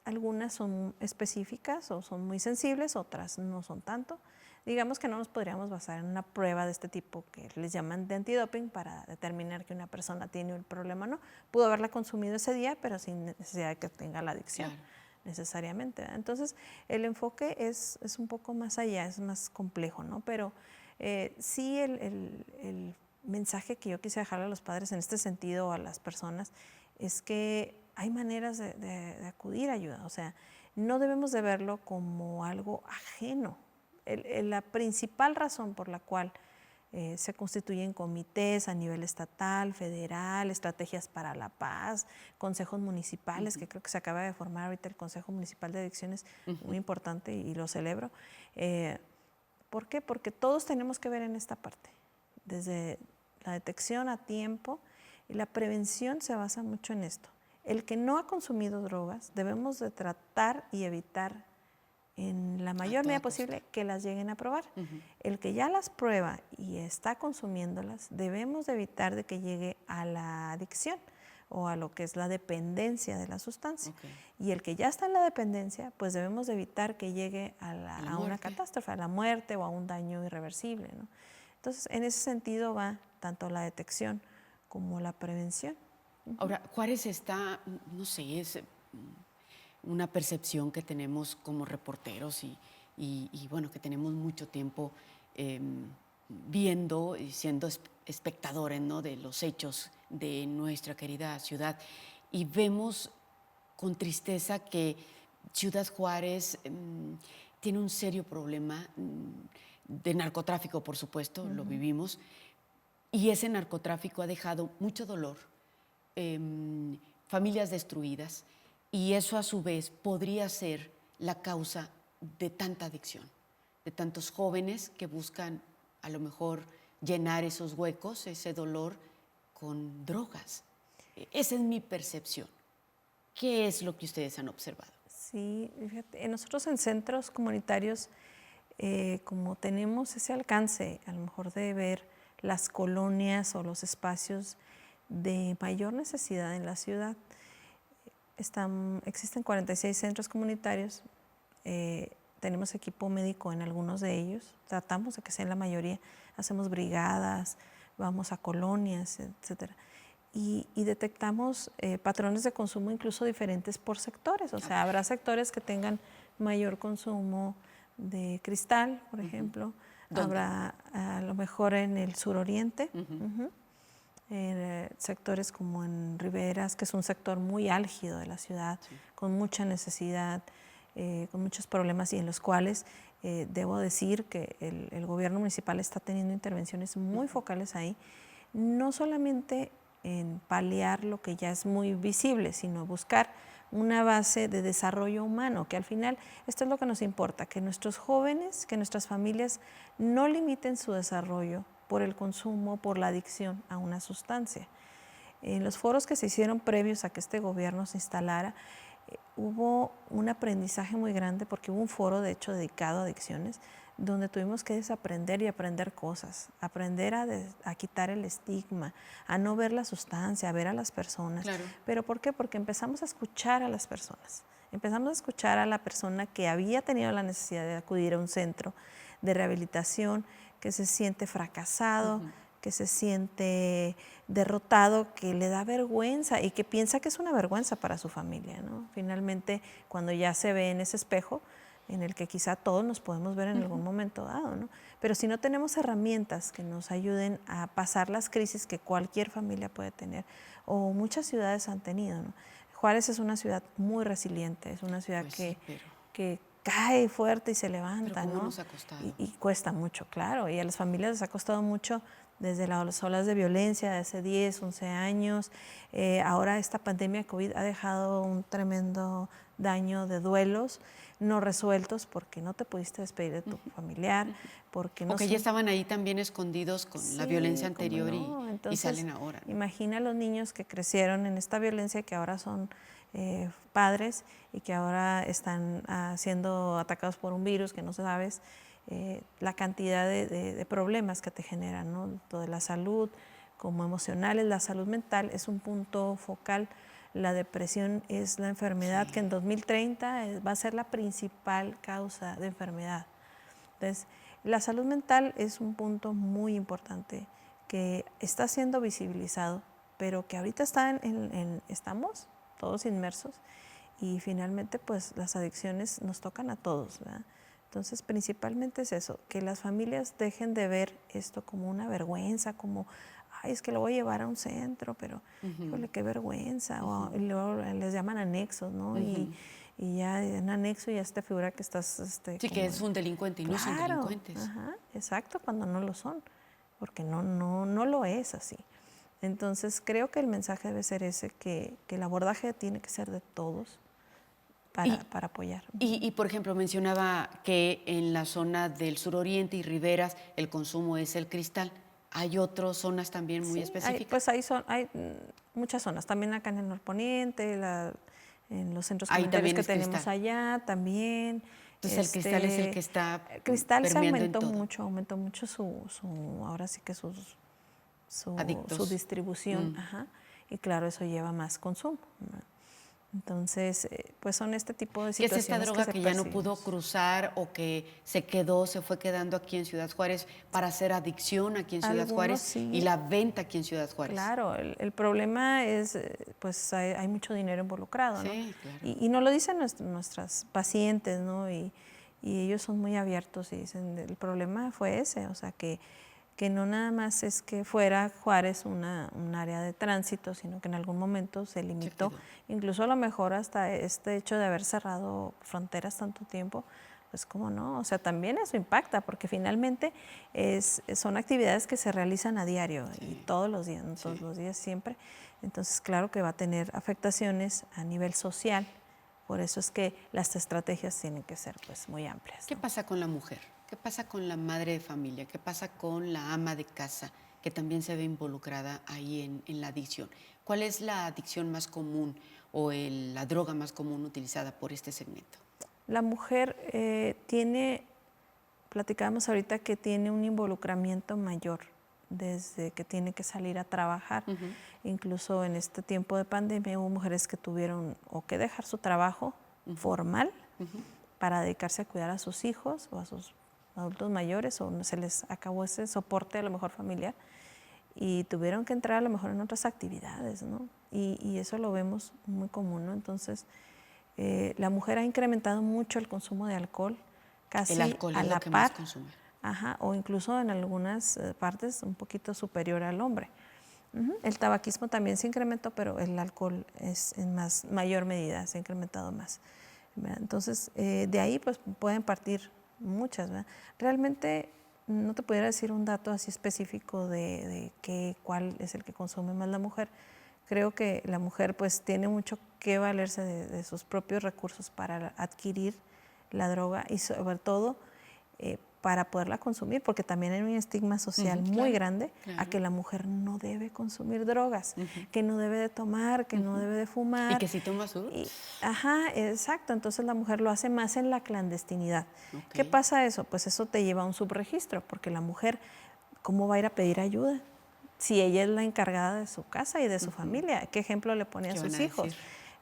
[SPEAKER 2] Algunas son específicas o son muy sensibles, otras no son tanto. Digamos que no nos podríamos basar en una prueba de este tipo que les llaman de antidoping para determinar que una persona tiene el problema o no. Pudo haberla consumido ese día, pero sin necesidad de que tenga la adicción. Claro. Necesariamente, ¿verdad? Entonces, el enfoque es un poco más allá, es más complejo, ¿no? Pero sí el mensaje que yo quise dejarle a los padres en este sentido, a las personas, es que hay maneras de acudir a ayuda. O sea, no debemos de verlo como algo ajeno. La principal razón por la cual Se constituyen comités a nivel estatal, federal, estrategias para la paz, consejos municipales, que creo que se acaba de formar ahorita el Consejo Municipal de Adicciones, muy importante y lo celebro. ¿Por qué? Porque todos tenemos que ver en esta parte, desde la detección a tiempo, y la prevención se basa mucho en esto. El que no ha consumido drogas, debemos de tratar y evitar en la mayor medida posible que las lleguen a probar. El que ya las prueba y está consumiéndolas, debemos de evitar de que llegue a la adicción o a lo que es la dependencia de la sustancia. Y el que ya está en la dependencia, pues debemos de evitar que llegue a una catástrofe, a la muerte o a un daño irreversible, ¿no? Entonces, en ese sentido va tanto la detección como la prevención.
[SPEAKER 1] Ahora, Juárez está, no sé, es una percepción que tenemos como reporteros y bueno, que tenemos mucho tiempo viendo y siendo espectadores, ¿no?, de los hechos de nuestra querida ciudad. Y vemos con tristeza que Ciudad Juárez tiene un serio problema de narcotráfico, por supuesto, lo vivimos, y ese narcotráfico ha dejado mucho dolor, familias destruidas, y eso a su vez podría ser la causa de tanta adicción, de tantos jóvenes que buscan a lo mejor llenar esos huecos, ese dolor, con drogas. Esa es mi percepción. ¿Qué es lo que ustedes han observado?
[SPEAKER 2] Sí, fíjate, nosotros en centros comunitarios, como tenemos ese alcance, a lo mejor de ver las colonias o los espacios de mayor necesidad en la ciudad, existen 46 centros comunitarios, tenemos equipo médico en algunos de ellos, tratamos de que sea en la mayoría, hacemos brigadas, vamos a colonias, etcétera. Y detectamos patrones de consumo incluso diferentes por sectores. O sea, habrá sectores que tengan mayor consumo de cristal, por ejemplo. Habrá a lo mejor en el suroriente, sectores como en Riberas, que es un sector muy álgido de la ciudad, con mucha necesidad, con muchos problemas y en los cuales debo decir que el gobierno municipal está teniendo intervenciones muy focales ahí, no solamente en paliar lo que ya es muy visible, sino buscar una base de desarrollo humano, que al final esto es lo que nos importa, que nuestros jóvenes, que nuestras familias no limiten su desarrollo por el consumo, por la adicción a una sustancia. En los foros que se hicieron previos a que este gobierno se instalara, hubo un aprendizaje muy grande porque hubo un foro, de hecho, dedicado a adicciones, donde tuvimos que desaprender y aprender cosas, aprender a quitar el estigma, a no ver la sustancia, a ver a las personas.
[SPEAKER 1] Claro.
[SPEAKER 2] ¿Pero por qué? Porque empezamos a escuchar a las personas. Empezamos a escuchar a la persona que había tenido la necesidad de acudir a un centro de rehabilitación, que se siente fracasado, que se siente derrotado, que le da vergüenza y que piensa que es una vergüenza para su familia, ¿no? Finalmente, cuando ya se ve en ese espejo, en el que quizá todos nos podemos ver en algún momento dado, ¿no? Pero si no tenemos herramientas que nos ayuden a pasar las crisis que cualquier familia puede tener, o muchas ciudades han tenido, ¿no? Juárez es una ciudad muy resiliente, es una ciudad
[SPEAKER 1] Pues
[SPEAKER 2] que cae fuerte y se levanta,
[SPEAKER 1] ¿cómo
[SPEAKER 2] ¿no?
[SPEAKER 1] nos ha costado?
[SPEAKER 2] Y cuesta mucho, claro, y a las familias les ha costado mucho desde las olas de violencia de hace 10, 11 años. Ahora esta pandemia de COVID ha dejado un tremendo daño de duelos no resueltos porque no te pudiste despedir de tu familiar, porque no
[SPEAKER 1] ya estaban ahí también escondidos con la violencia anterior
[SPEAKER 2] no. Entonces,
[SPEAKER 1] y salen ahora, ¿no?
[SPEAKER 2] Imagina a los niños que crecieron en esta violencia, que ahora son padres y que ahora están siendo atacados por un virus que no sabes, la cantidad de problemas que te generan, ¿no? Tanto de la salud como emocionales. La salud mental es un punto focal. La depresión es la enfermedad que en 2030 va a ser la principal causa de enfermedad. Entonces, la salud mental es un punto muy importante que está siendo visibilizado, pero que ahorita estamos todos inmersos y finalmente pues las adicciones nos tocan a todos, ¿verdad? Entonces, principalmente es eso, que las familias dejen de ver esto como una vergüenza, como, ay, es que lo voy a llevar a un centro, pero, híjole, qué vergüenza. Y luego les llaman anexos, ¿no? Y ya en anexo ya se te figura que estás...
[SPEAKER 1] Sí, que es un delincuente y no son delincuentes.
[SPEAKER 2] Exacto, cuando no lo son. porque no lo es así. Entonces creo que el mensaje debe ser ese, que el abordaje tiene que ser de todos para apoyar.
[SPEAKER 1] Y, por ejemplo, mencionaba que en la zona del suroriente y riberas el consumo es el cristal. ¿Hay otras zonas también muy específicas?
[SPEAKER 2] Hay muchas zonas, también acá en el norponiente, en los centros
[SPEAKER 1] Ahí
[SPEAKER 2] comunitarios
[SPEAKER 1] también
[SPEAKER 2] que
[SPEAKER 1] es
[SPEAKER 2] tenemos
[SPEAKER 1] cristal.
[SPEAKER 2] allá también.
[SPEAKER 1] Entonces el cristal es el que está
[SPEAKER 2] Cristal se
[SPEAKER 1] permeando en todo.
[SPEAKER 2] aumentó mucho ahora sí que su
[SPEAKER 1] Adictos.
[SPEAKER 2] distribución, ajá, y claro, eso lleva más consumo, ¿no? Entonces, pues son este tipo de
[SPEAKER 1] ¿Qué es esta
[SPEAKER 2] situaciones
[SPEAKER 1] droga
[SPEAKER 2] se
[SPEAKER 1] que ya no pudo
[SPEAKER 2] percibimos.
[SPEAKER 1] cruzar o que se fue quedando aquí en Ciudad Juárez para hacer adicción aquí en Ciudad
[SPEAKER 2] Algunos
[SPEAKER 1] Juárez y
[SPEAKER 2] sí,
[SPEAKER 1] la venta aquí en Ciudad Juárez?
[SPEAKER 2] claro, el problema es, pues hay mucho dinero involucrado, ¿no?
[SPEAKER 1] Sí, claro.
[SPEAKER 2] Y nos lo dicen nuestras pacientes, ¿no? Y ellos son muy abiertos y dicen, el problema fue ese, o sea, que no nada más es que fuera Juárez un área de tránsito, sino que en algún momento se limitó, incluso a lo mejor hasta este hecho de haber cerrado fronteras tanto tiempo, pues cómo no, o sea, también eso impacta, porque finalmente son actividades que se realizan a diario y todos los días, no todos los días siempre, entonces claro que va a tener afectaciones a nivel social, por eso es que las estrategias tienen que ser pues muy amplias, ¿no?
[SPEAKER 1] ¿Qué pasa con la mujer? ¿Qué pasa con la madre de familia? ¿Qué pasa con la ama de casa que también se ve involucrada ahí en la adicción? ¿Cuál es la adicción más común o la droga más común utilizada por este segmento?
[SPEAKER 2] La mujer platicábamos ahorita que tiene un involucramiento mayor desde que tiene que salir a trabajar. Incluso en este tiempo de pandemia hubo mujeres que tuvieron o que dejar su trabajo formal para dedicarse a cuidar a sus hijos o a sus adultos mayores, o se les acabó ese soporte a lo mejor familiar y tuvieron que entrar a lo mejor en otras actividades, ¿no? Y eso lo vemos muy común, ¿no? Entonces, la mujer ha incrementado mucho el consumo de alcohol, casi
[SPEAKER 1] El alcohol
[SPEAKER 2] a
[SPEAKER 1] es lo
[SPEAKER 2] la
[SPEAKER 1] que más
[SPEAKER 2] par,
[SPEAKER 1] consume.
[SPEAKER 2] ajá, o incluso en algunas partes un poquito superior al hombre. El tabaquismo también se incrementó, pero el alcohol es en mayor medida, se ha incrementado más, ¿verdad? Entonces, de ahí pues pueden partir muchas, ¿verdad? Realmente no te pudiera decir un dato así específico de cuál es el que consume más la mujer. Creo que la mujer pues tiene mucho que valerse de sus propios recursos para adquirir la droga y sobre todo para poderla consumir, porque también hay un estigma social muy grande a que la mujer no debe consumir drogas, que no debe de tomar, que no debe de fumar.
[SPEAKER 1] Y que si tomas
[SPEAKER 2] Ajá, exacto. Entonces la mujer lo hace más en la clandestinidad. ¿Qué pasa eso? Pues eso te lleva a un subregistro, porque la mujer, ¿cómo va a ir a pedir ayuda? Si ella es la encargada de su casa y de su familia, ¿qué ejemplo le pone a sus hijos?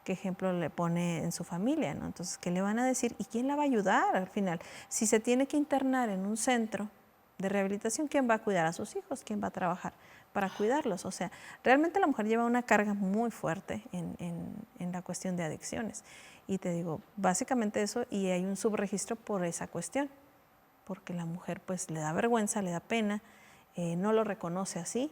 [SPEAKER 2] ¿Qué ejemplo le pone en su familia, ¿no? Entonces, ¿qué le van a decir? ¿Y quién la va a ayudar al final? Si se tiene que internar en un centro de rehabilitación, ¿quién va a cuidar a sus hijos? ¿Quién va a trabajar para cuidarlos? O sea, realmente la mujer lleva una carga muy fuerte en la cuestión de adicciones. Y te digo, básicamente eso, y hay un subregistro por esa cuestión, porque la mujer pues le da vergüenza, le da pena, no lo reconoce así,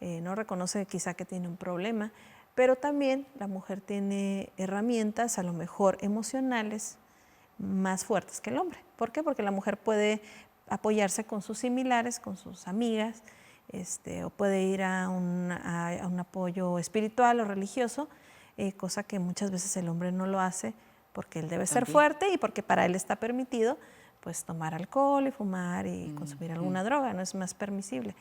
[SPEAKER 2] no reconoce quizá que tiene un problema, pero también la mujer tiene herramientas a lo mejor emocionales más fuertes que el hombre. ¿Por qué? Porque la mujer puede apoyarse con sus similares, con sus amigas, o puede ir a un apoyo espiritual o religioso, cosa que muchas veces el hombre no lo hace porque él debe ser fuerte y porque para él está permitido pues tomar alcohol y fumar y consumir alguna droga, no es más permisible.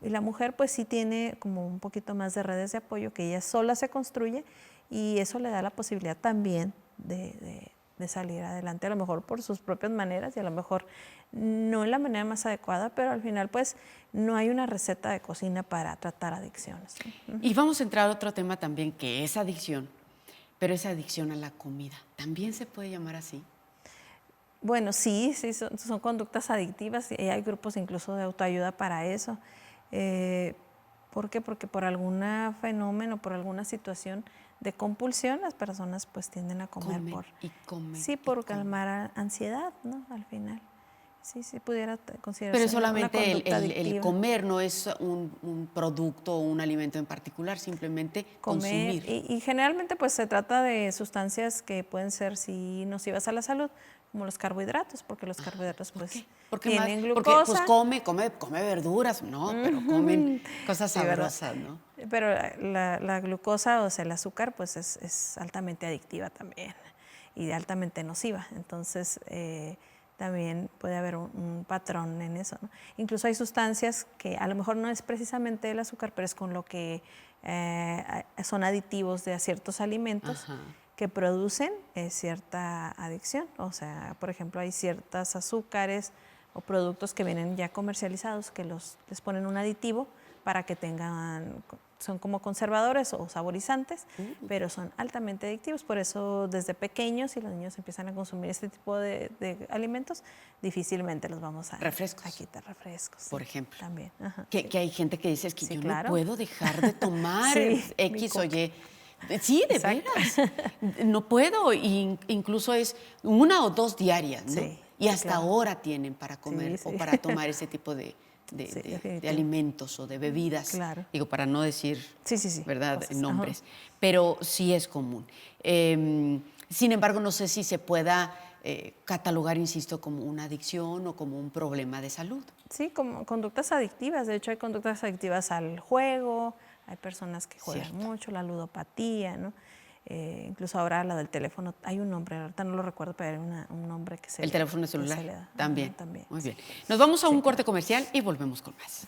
[SPEAKER 2] Y la mujer pues sí tiene como un poquito más de redes de apoyo que ella sola se construye y eso le da la posibilidad también de salir adelante, a lo mejor por sus propias maneras y a lo mejor no en la manera más adecuada, pero al final pues no hay una receta de cocina para tratar adicciones.
[SPEAKER 1] Y vamos a entrar a otro tema también que es adicción, pero es adicción a la comida. ¿También se puede llamar así?
[SPEAKER 2] Bueno, sí, son conductas adictivas y hay grupos incluso de autoayuda para eso. ¿Por qué? Porque por algún fenómeno, por alguna situación de compulsión, las personas pues tienden a comer
[SPEAKER 1] Comen
[SPEAKER 2] por calmar ansiedad, ¿no? Al final. sí pudiera considerarse
[SPEAKER 1] Pero es
[SPEAKER 2] una
[SPEAKER 1] solamente
[SPEAKER 2] conducta
[SPEAKER 1] el
[SPEAKER 2] adictiva.
[SPEAKER 1] comer, no es un producto o un alimento en particular, simplemente
[SPEAKER 2] Comer
[SPEAKER 1] consumir.
[SPEAKER 2] y generalmente pues se trata de sustancias que pueden ser sí nocivas a la salud, como los carbohidratos, porque los carbohidratos
[SPEAKER 1] ¿Por
[SPEAKER 2] pues
[SPEAKER 1] qué? ¿Por qué más?
[SPEAKER 2] tienen
[SPEAKER 1] Porque pues
[SPEAKER 2] glucosa.
[SPEAKER 1] come verduras, no, pero comen cosas
[SPEAKER 2] Sí, ¿verdad?
[SPEAKER 1] sabrosas, ¿no?
[SPEAKER 2] Pero la glucosa, o sea, el azúcar, pues es altamente adictiva también y altamente nociva. Entonces, también puede haber un patrón en eso, ¿no? Incluso hay sustancias que a lo mejor no es precisamente el azúcar, pero es con lo que son aditivos de ciertos alimentos
[SPEAKER 1] Ajá.
[SPEAKER 2] que producen cierta adicción. O sea, por ejemplo, hay ciertos azúcares o productos que vienen ya comercializados que les ponen un aditivo para que son como conservadores o saborizantes, pero son altamente adictivos. Por eso desde pequeños, si los niños empiezan a consumir este tipo de alimentos, difícilmente los vamos a
[SPEAKER 1] Refrescos,
[SPEAKER 2] quitar. Refrescos,
[SPEAKER 1] por
[SPEAKER 2] sí,
[SPEAKER 1] ejemplo.
[SPEAKER 2] también. Ajá,
[SPEAKER 1] Que,
[SPEAKER 2] sí.
[SPEAKER 1] que hay gente que dice, es que
[SPEAKER 2] Sí,
[SPEAKER 1] yo no
[SPEAKER 2] claro.
[SPEAKER 1] puedo dejar de tomar
[SPEAKER 2] Sí, mi
[SPEAKER 1] X o
[SPEAKER 2] coca.
[SPEAKER 1] Y. Sí, de
[SPEAKER 2] Exacto.
[SPEAKER 1] veras. No puedo. Incluso es 1 o 2 diarias, ¿no?
[SPEAKER 2] Sí,
[SPEAKER 1] Y
[SPEAKER 2] sí,
[SPEAKER 1] hasta
[SPEAKER 2] claro.
[SPEAKER 1] ahora tienen para comer
[SPEAKER 2] Sí,
[SPEAKER 1] o
[SPEAKER 2] sí.
[SPEAKER 1] para tomar ese tipo
[SPEAKER 2] Sí,
[SPEAKER 1] de
[SPEAKER 2] definitivo.
[SPEAKER 1] alimentos o de bebidas.
[SPEAKER 2] Claro.
[SPEAKER 1] Digo, para no decir,
[SPEAKER 2] Sí.
[SPEAKER 1] ¿verdad?,
[SPEAKER 2] Cosas. Ajá.
[SPEAKER 1] nombres. Pero sí es común. Sin embargo, no sé si se pueda catalogar, insisto, como una adicción o como un problema de salud.
[SPEAKER 2] Sí, como conductas adictivas. De hecho, hay conductas adictivas al juego, hay personas que juegan
[SPEAKER 1] Cierto.
[SPEAKER 2] mucho, la ludopatía, ¿no? Incluso ahora la del teléfono, hay un nombre, ahorita no lo recuerdo, pero hay un nombre que
[SPEAKER 1] El teléfono celular
[SPEAKER 2] se le da.
[SPEAKER 1] también.
[SPEAKER 2] Ajá, también.
[SPEAKER 1] Muy
[SPEAKER 2] Sí.
[SPEAKER 1] bien. Nos vamos a
[SPEAKER 2] Sí,
[SPEAKER 1] un
[SPEAKER 2] claro.
[SPEAKER 1] corte comercial y volvemos con más.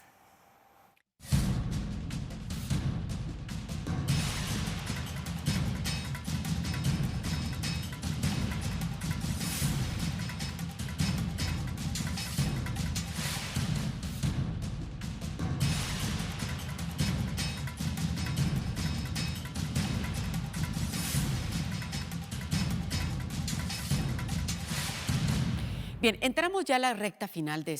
[SPEAKER 1] Bien, entramos ya a la recta final de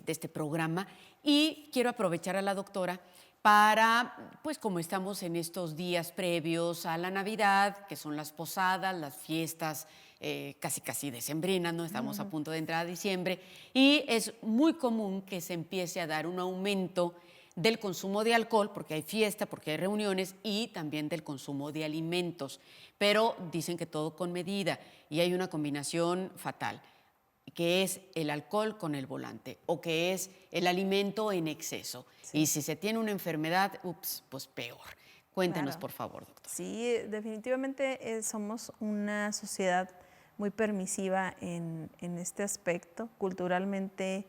[SPEAKER 1] este programa y quiero aprovechar a la doctora para, pues como estamos en estos días previos a la Navidad, que son las posadas, las fiestas casi decembrinas, ¿no? Estamos a punto de entrar a diciembre y es muy común que se empiece a dar un aumento del consumo de alcohol, porque hay fiesta, porque hay reuniones, y también del consumo de alimentos. Pero dicen que todo con medida y hay una combinación fatal, que es el alcohol con el volante o que es el alimento en exceso.
[SPEAKER 2] Sí.
[SPEAKER 1] Y si se tiene una enfermedad, pues peor. Cuéntenos,
[SPEAKER 2] Claro.
[SPEAKER 1] por favor, doctor.
[SPEAKER 2] Sí, definitivamente somos una sociedad muy permisiva en este aspecto. Culturalmente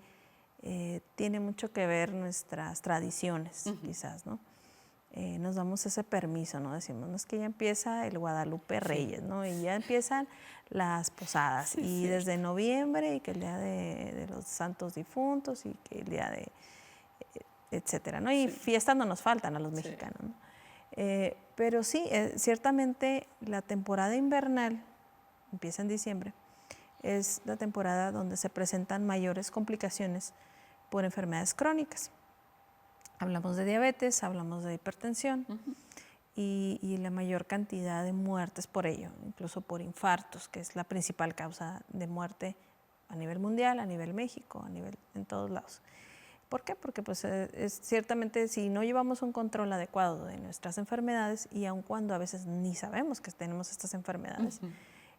[SPEAKER 2] tiene mucho que ver nuestras tradiciones, quizás, ¿no? Nos damos ese permiso, ¿no? Decimos, no es que ya empieza el Guadalupe Reyes, ¿no? Y ya empiezan las posadas.
[SPEAKER 1] Sí,
[SPEAKER 2] Y
[SPEAKER 1] cierto.
[SPEAKER 2] desde noviembre, y que el día de los santos difuntos, y que el día de, etcétera, ¿no? Y fiestas no nos faltan a los mexicanos, ¿no? Pero sí, ciertamente la temporada invernal, empieza en diciembre, es la temporada donde se presentan mayores complicaciones por enfermedades crónicas. Hablamos de diabetes, hablamos de hipertensión y la mayor cantidad de muertes por ello, incluso por infartos, que es la principal causa de muerte a nivel mundial, a nivel México, en todos lados. ¿Por qué? Porque pues, ciertamente si no llevamos un control adecuado de nuestras enfermedades y aun cuando a veces ni sabemos que tenemos estas enfermedades,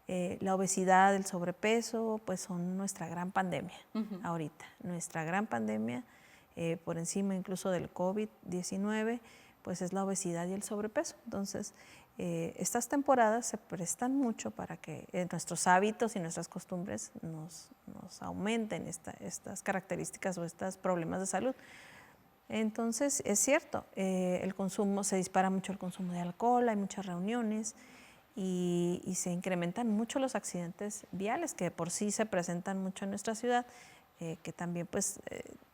[SPEAKER 2] la obesidad, el sobrepeso, pues son nuestra gran pandemia ahorita. Nuestra gran pandemia, por encima incluso del COVID-19, pues es la obesidad y el sobrepeso. Entonces, estas temporadas se prestan mucho para que nuestros hábitos y nuestras costumbres nos aumenten estas características o estos problemas de salud. Entonces, es cierto, se dispara mucho el consumo de alcohol, hay muchas reuniones y se incrementan mucho los accidentes viales, que por sí se presentan mucho en nuestra ciudad, que también pues,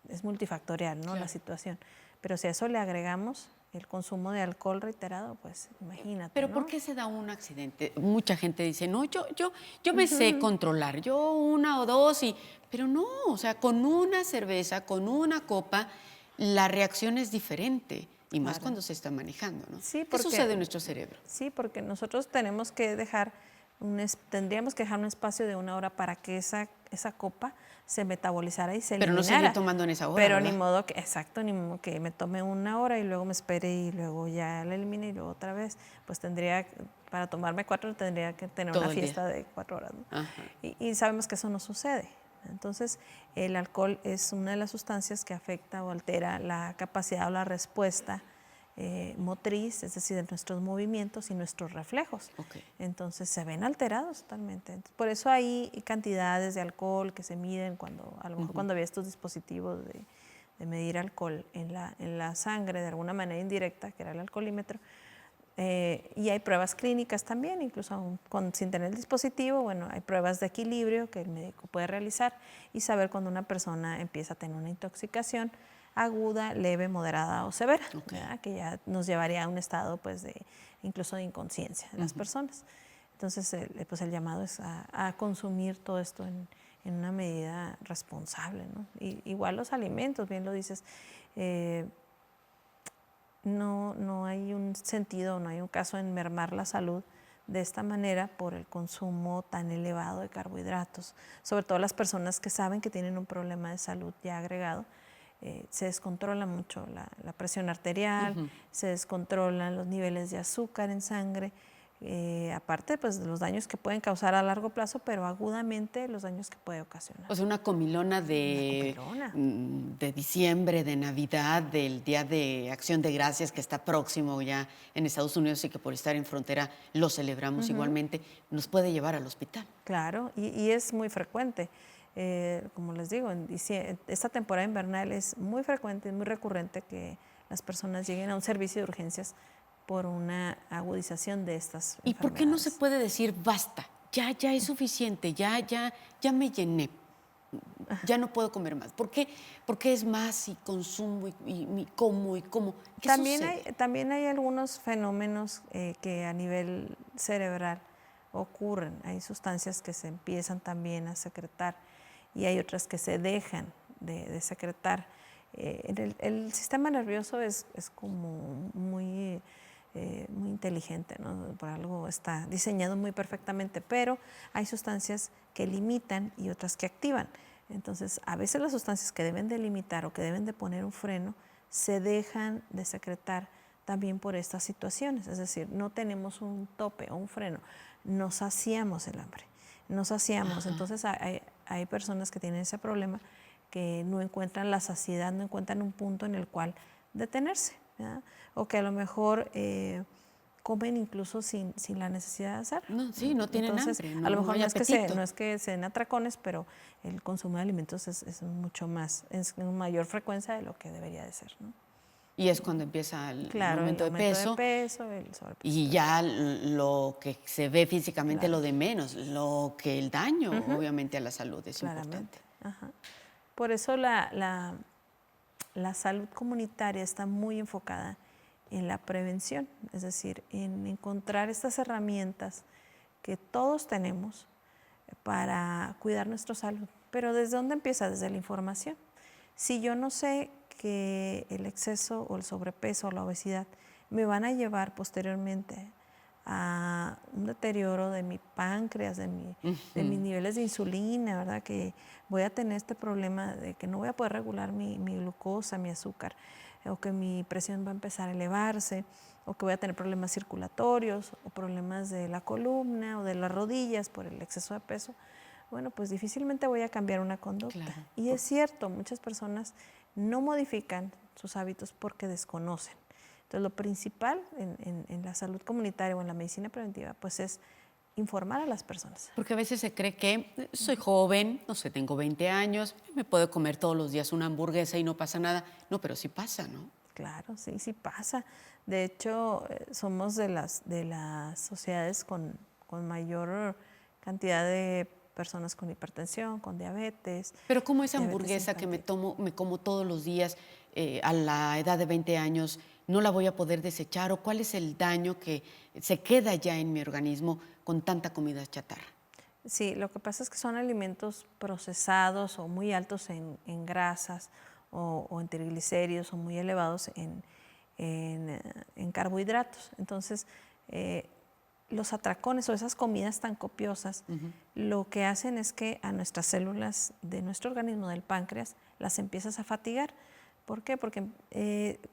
[SPEAKER 2] es multifactorial, ¿no? Claro. La situación. Pero si a eso le agregamos el consumo de alcohol reiterado, pues imagínate.
[SPEAKER 1] Pero
[SPEAKER 2] ¿no?
[SPEAKER 1] ¿por qué se da un accidente? Mucha gente dice, no, yo me sé controlar, yo 1 o 2, pero no, o sea, con una cerveza, con una copa, la reacción es diferente, y más cuando se está manejando, ¿no?
[SPEAKER 2] Sí,
[SPEAKER 1] ¿Qué sucede en nuestro cerebro?
[SPEAKER 2] Sí, porque nosotros tendríamos que dejar un espacio de 1 hora para que esa esa copa se metabolizara y se
[SPEAKER 1] Pero
[SPEAKER 2] eliminara.
[SPEAKER 1] no seguir tomando en esa hora,
[SPEAKER 2] Pero
[SPEAKER 1] ¿verdad?
[SPEAKER 2] ni modo que, exacto, ni modo que me tome una hora y luego me espere y luego ya la elimine y luego otra vez. Pues para tomarme 4 tendría que tener
[SPEAKER 1] Todo
[SPEAKER 2] una
[SPEAKER 1] el día.
[SPEAKER 2] fiesta de 4 horas, ¿no?
[SPEAKER 1] Ajá.
[SPEAKER 2] Y sabemos que eso no sucede. Entonces, el alcohol es una de las sustancias que afecta o altera la capacidad o la respuesta motriz, es decir, de nuestros movimientos y nuestros reflejos.
[SPEAKER 1] Ok.
[SPEAKER 2] Entonces se ven alterados totalmente. Por eso hay cantidades de alcohol que se miden a lo mejor cuando había estos dispositivos de medir alcohol en la sangre de alguna manera indirecta, que era el alcoholímetro. Y hay pruebas clínicas también, incluso aún sin tener el dispositivo, bueno, hay pruebas de equilibrio que el médico puede realizar y saber cuando una persona empieza a tener una intoxicación aguda, leve, moderada o severa, ¿verdad? Que ya nos llevaría a un estado pues incluso de inconsciencia de las personas. Entonces, pues el llamado es a consumir todo esto en una medida responsable, ¿no? Igual los alimentos, bien lo dices, no hay un sentido, no hay un caso en mermar la salud de esta manera por el consumo tan elevado de carbohidratos, sobre todo las personas que saben que tienen un problema de salud ya agregado. Se descontrola mucho la presión arterial, se descontrolan los niveles de azúcar en sangre, aparte pues de los daños que pueden causar a largo plazo, pero agudamente los daños que puede ocasionar.
[SPEAKER 1] O sea, una comilona de diciembre, de Navidad, del Día de Acción de Gracias que está próximo ya en Estados Unidos y que por estar en frontera lo celebramos igualmente, nos puede llevar al hospital.
[SPEAKER 2] Claro, y es muy frecuente. Como les digo, esta temporada invernal es muy frecuente, es muy recurrente que las personas lleguen a un servicio de urgencias por una agudización de estas
[SPEAKER 1] ¿Y
[SPEAKER 2] enfermedades.
[SPEAKER 1] por qué no se puede decir basta? Ya es suficiente, ya me llené, ya no puedo comer más? ¿Por qué es más y consumo y como? ¿Qué sucede?
[SPEAKER 2] También hay algunos fenómenos que a nivel cerebral ocurren. Hay sustancias que se empiezan también a secretar y hay otras que se dejan de secretar. El sistema nervioso es como muy inteligente, ¿no? Por algo está diseñado muy perfectamente, pero hay sustancias que limitan y otras que activan. Entonces, a veces las sustancias que deben de limitar o que deben de poner un freno se dejan de secretar también por estas situaciones. Es decir, no tenemos un tope o un freno, nos saciamos el hambre, nos saciamos. Entonces, hay personas que tienen ese problema que no encuentran la saciedad, no encuentran un punto en el cual detenerse, ¿verdad? O que a lo mejor comen incluso sin la necesidad de hacerlo.
[SPEAKER 1] No, sí, no tienen
[SPEAKER 2] Entonces,
[SPEAKER 1] hambre,
[SPEAKER 2] a lo mejor
[SPEAKER 1] hay
[SPEAKER 2] no
[SPEAKER 1] apetito.
[SPEAKER 2] es que se den atracones, pero el consumo de alimentos es mucho más, es en mayor frecuencia de lo que debería de ser, ¿no?
[SPEAKER 1] Y es cuando empieza el aumento
[SPEAKER 2] el
[SPEAKER 1] de peso.
[SPEAKER 2] el sobrepeso.
[SPEAKER 1] Y ya lo que se ve físicamente lo de menos, el daño obviamente a la salud es
[SPEAKER 2] Claramente.
[SPEAKER 1] importante.
[SPEAKER 2] Por eso la salud comunitaria está muy enfocada en la prevención, es decir, en encontrar estas herramientas que todos tenemos para cuidar nuestra salud. Pero ¿desde dónde empieza? Desde la información. Si yo no sé que el exceso o el sobrepeso o la obesidad me van a llevar posteriormente a un deterioro de mi páncreas, de mis niveles de insulina, ¿verdad? Que voy a tener este problema de que no voy a poder regular mi glucosa, mi azúcar, o que mi presión va a empezar a elevarse, o que voy a tener problemas circulatorios, o problemas de la columna o de las rodillas por el exceso de peso. Bueno, pues difícilmente voy a cambiar una conducta.
[SPEAKER 1] Claro.
[SPEAKER 2] Y es cierto, muchas personas no modifican sus hábitos porque desconocen. Entonces, lo principal en la salud comunitaria o en la medicina preventiva, pues es informar a las personas.
[SPEAKER 1] Porque a veces se cree que soy joven, no sé, tengo 20 años, me puedo comer todos los días una hamburguesa y no pasa nada. No, pero sí pasa, ¿no?
[SPEAKER 2] Claro, sí pasa. De hecho, somos de las sociedades con mayor cantidad de personas con hipertensión, con diabetes.
[SPEAKER 1] Pero ¿cómo esa
[SPEAKER 2] diabetes
[SPEAKER 1] hamburguesa que
[SPEAKER 2] infantil.
[SPEAKER 1] me como todos los días a la edad de 20 años no la voy a poder desechar? ¿O cuál es el daño que se queda ya en mi organismo con tanta comida chatarra?
[SPEAKER 2] Sí, lo que pasa es que son alimentos procesados o muy altos en grasas o en triglicéridos o muy elevados en carbohidratos. Entonces, los atracones o esas comidas tan copiosas, lo que hacen es que a nuestras células de nuestro organismo, del páncreas, las empiezas a fatigar. ¿Por qué? Porque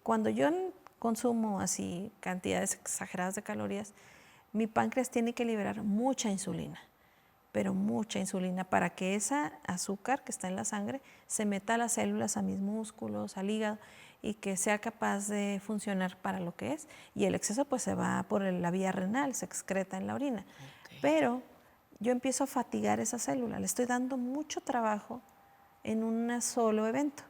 [SPEAKER 2] cuando yo consumo así cantidades exageradas de calorías, mi páncreas tiene que liberar mucha insulina, pero mucha insulina, para que esa azúcar que está en la sangre se meta a las células, a mis músculos, al hígado, y que sea capaz de funcionar para lo que es. Y el exceso pues se va por la vía renal, se excreta en la orina.
[SPEAKER 1] Okay.
[SPEAKER 2] Pero yo empiezo a fatigar esa célula, le estoy dando mucho trabajo en un solo evento,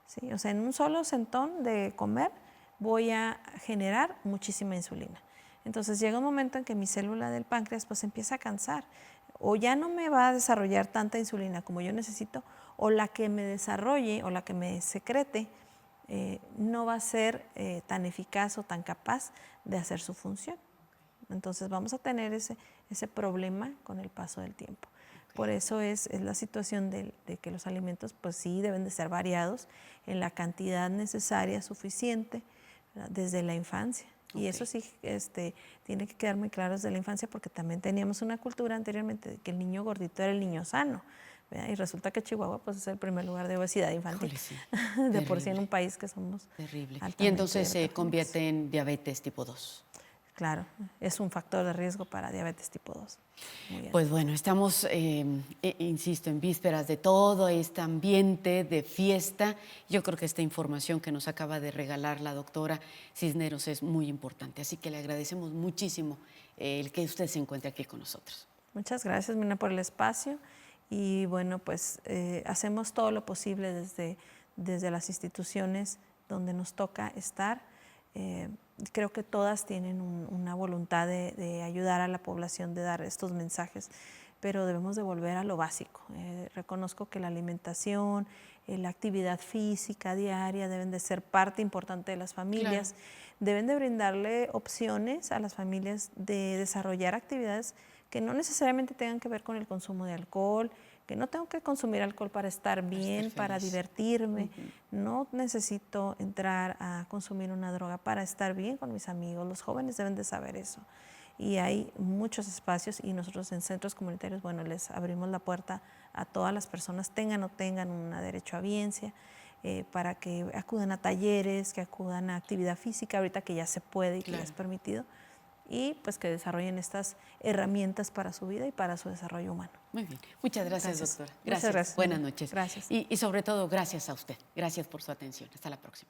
[SPEAKER 2] ¿sí? O sea, en un solo sentón de comer voy a generar muchísima insulina. Entonces llega un momento en que mi célula del páncreas pues empieza a cansar, o ya no me va a desarrollar tanta insulina como yo necesito, o la que me desarrolle o la que me secrete no va a ser tan eficaz o tan capaz de hacer su función. Entonces vamos a tener ese problema con el paso del tiempo. Okay. Por eso es la situación de que los alimentos pues sí deben de ser variados en la cantidad necesaria, suficiente, ¿verdad?, desde la infancia. Okay. Y eso sí tiene que quedar muy claro desde la infancia, porque también teníamos una cultura anteriormente de que el niño gordito era el niño sano, ¿verdad? Y resulta que Chihuahua pues, es el primer lugar de obesidad infantil.
[SPEAKER 1] Híjole, sí.
[SPEAKER 2] De terrible. Por sí en un país que somos
[SPEAKER 1] terrible. Y entonces se convierte en diabetes tipo 2.
[SPEAKER 2] Claro, es un factor de riesgo para diabetes tipo 2.
[SPEAKER 1] Pues bueno, estamos, insisto, en vísperas de todo este ambiente de fiesta. Yo creo que esta información que nos acaba de regalar la doctora Cisneros es muy importante. Así que le agradecemos muchísimo el que usted se encuentre aquí con nosotros.
[SPEAKER 2] Muchas gracias, Mina, por el espacio. Y bueno, pues hacemos todo lo posible desde las instituciones donde nos toca estar. Creo que todas tienen una voluntad de ayudar a la población, de dar estos mensajes, pero debemos de volver a lo básico. Reconozco que la alimentación, la actividad física diaria deben de ser parte importante de las familias. Claro. Deben de brindarle opciones a las familias de desarrollar actividades que no necesariamente tengan que ver con el consumo de alcohol, que no tengo que consumir alcohol para estar bien, para divertirme. No necesito entrar a consumir una droga para estar bien con mis amigos. Los jóvenes deben de saber eso. Y hay muchos espacios, y nosotros en centros comunitarios, bueno, les abrimos la puerta a todas las personas, tengan o no tengan un derecho a biencia, para que acudan a talleres, que acudan a actividad física, ahorita que ya se puede y que ya es permitido, y pues que desarrollen estas herramientas para su vida y para su desarrollo humano.
[SPEAKER 1] Muy bien. Muchas gracias, doctora.
[SPEAKER 2] Gracias.
[SPEAKER 1] Buenas noches.
[SPEAKER 2] Gracias.
[SPEAKER 1] Y sobre todo, gracias a usted. Gracias por su atención. Hasta la próxima.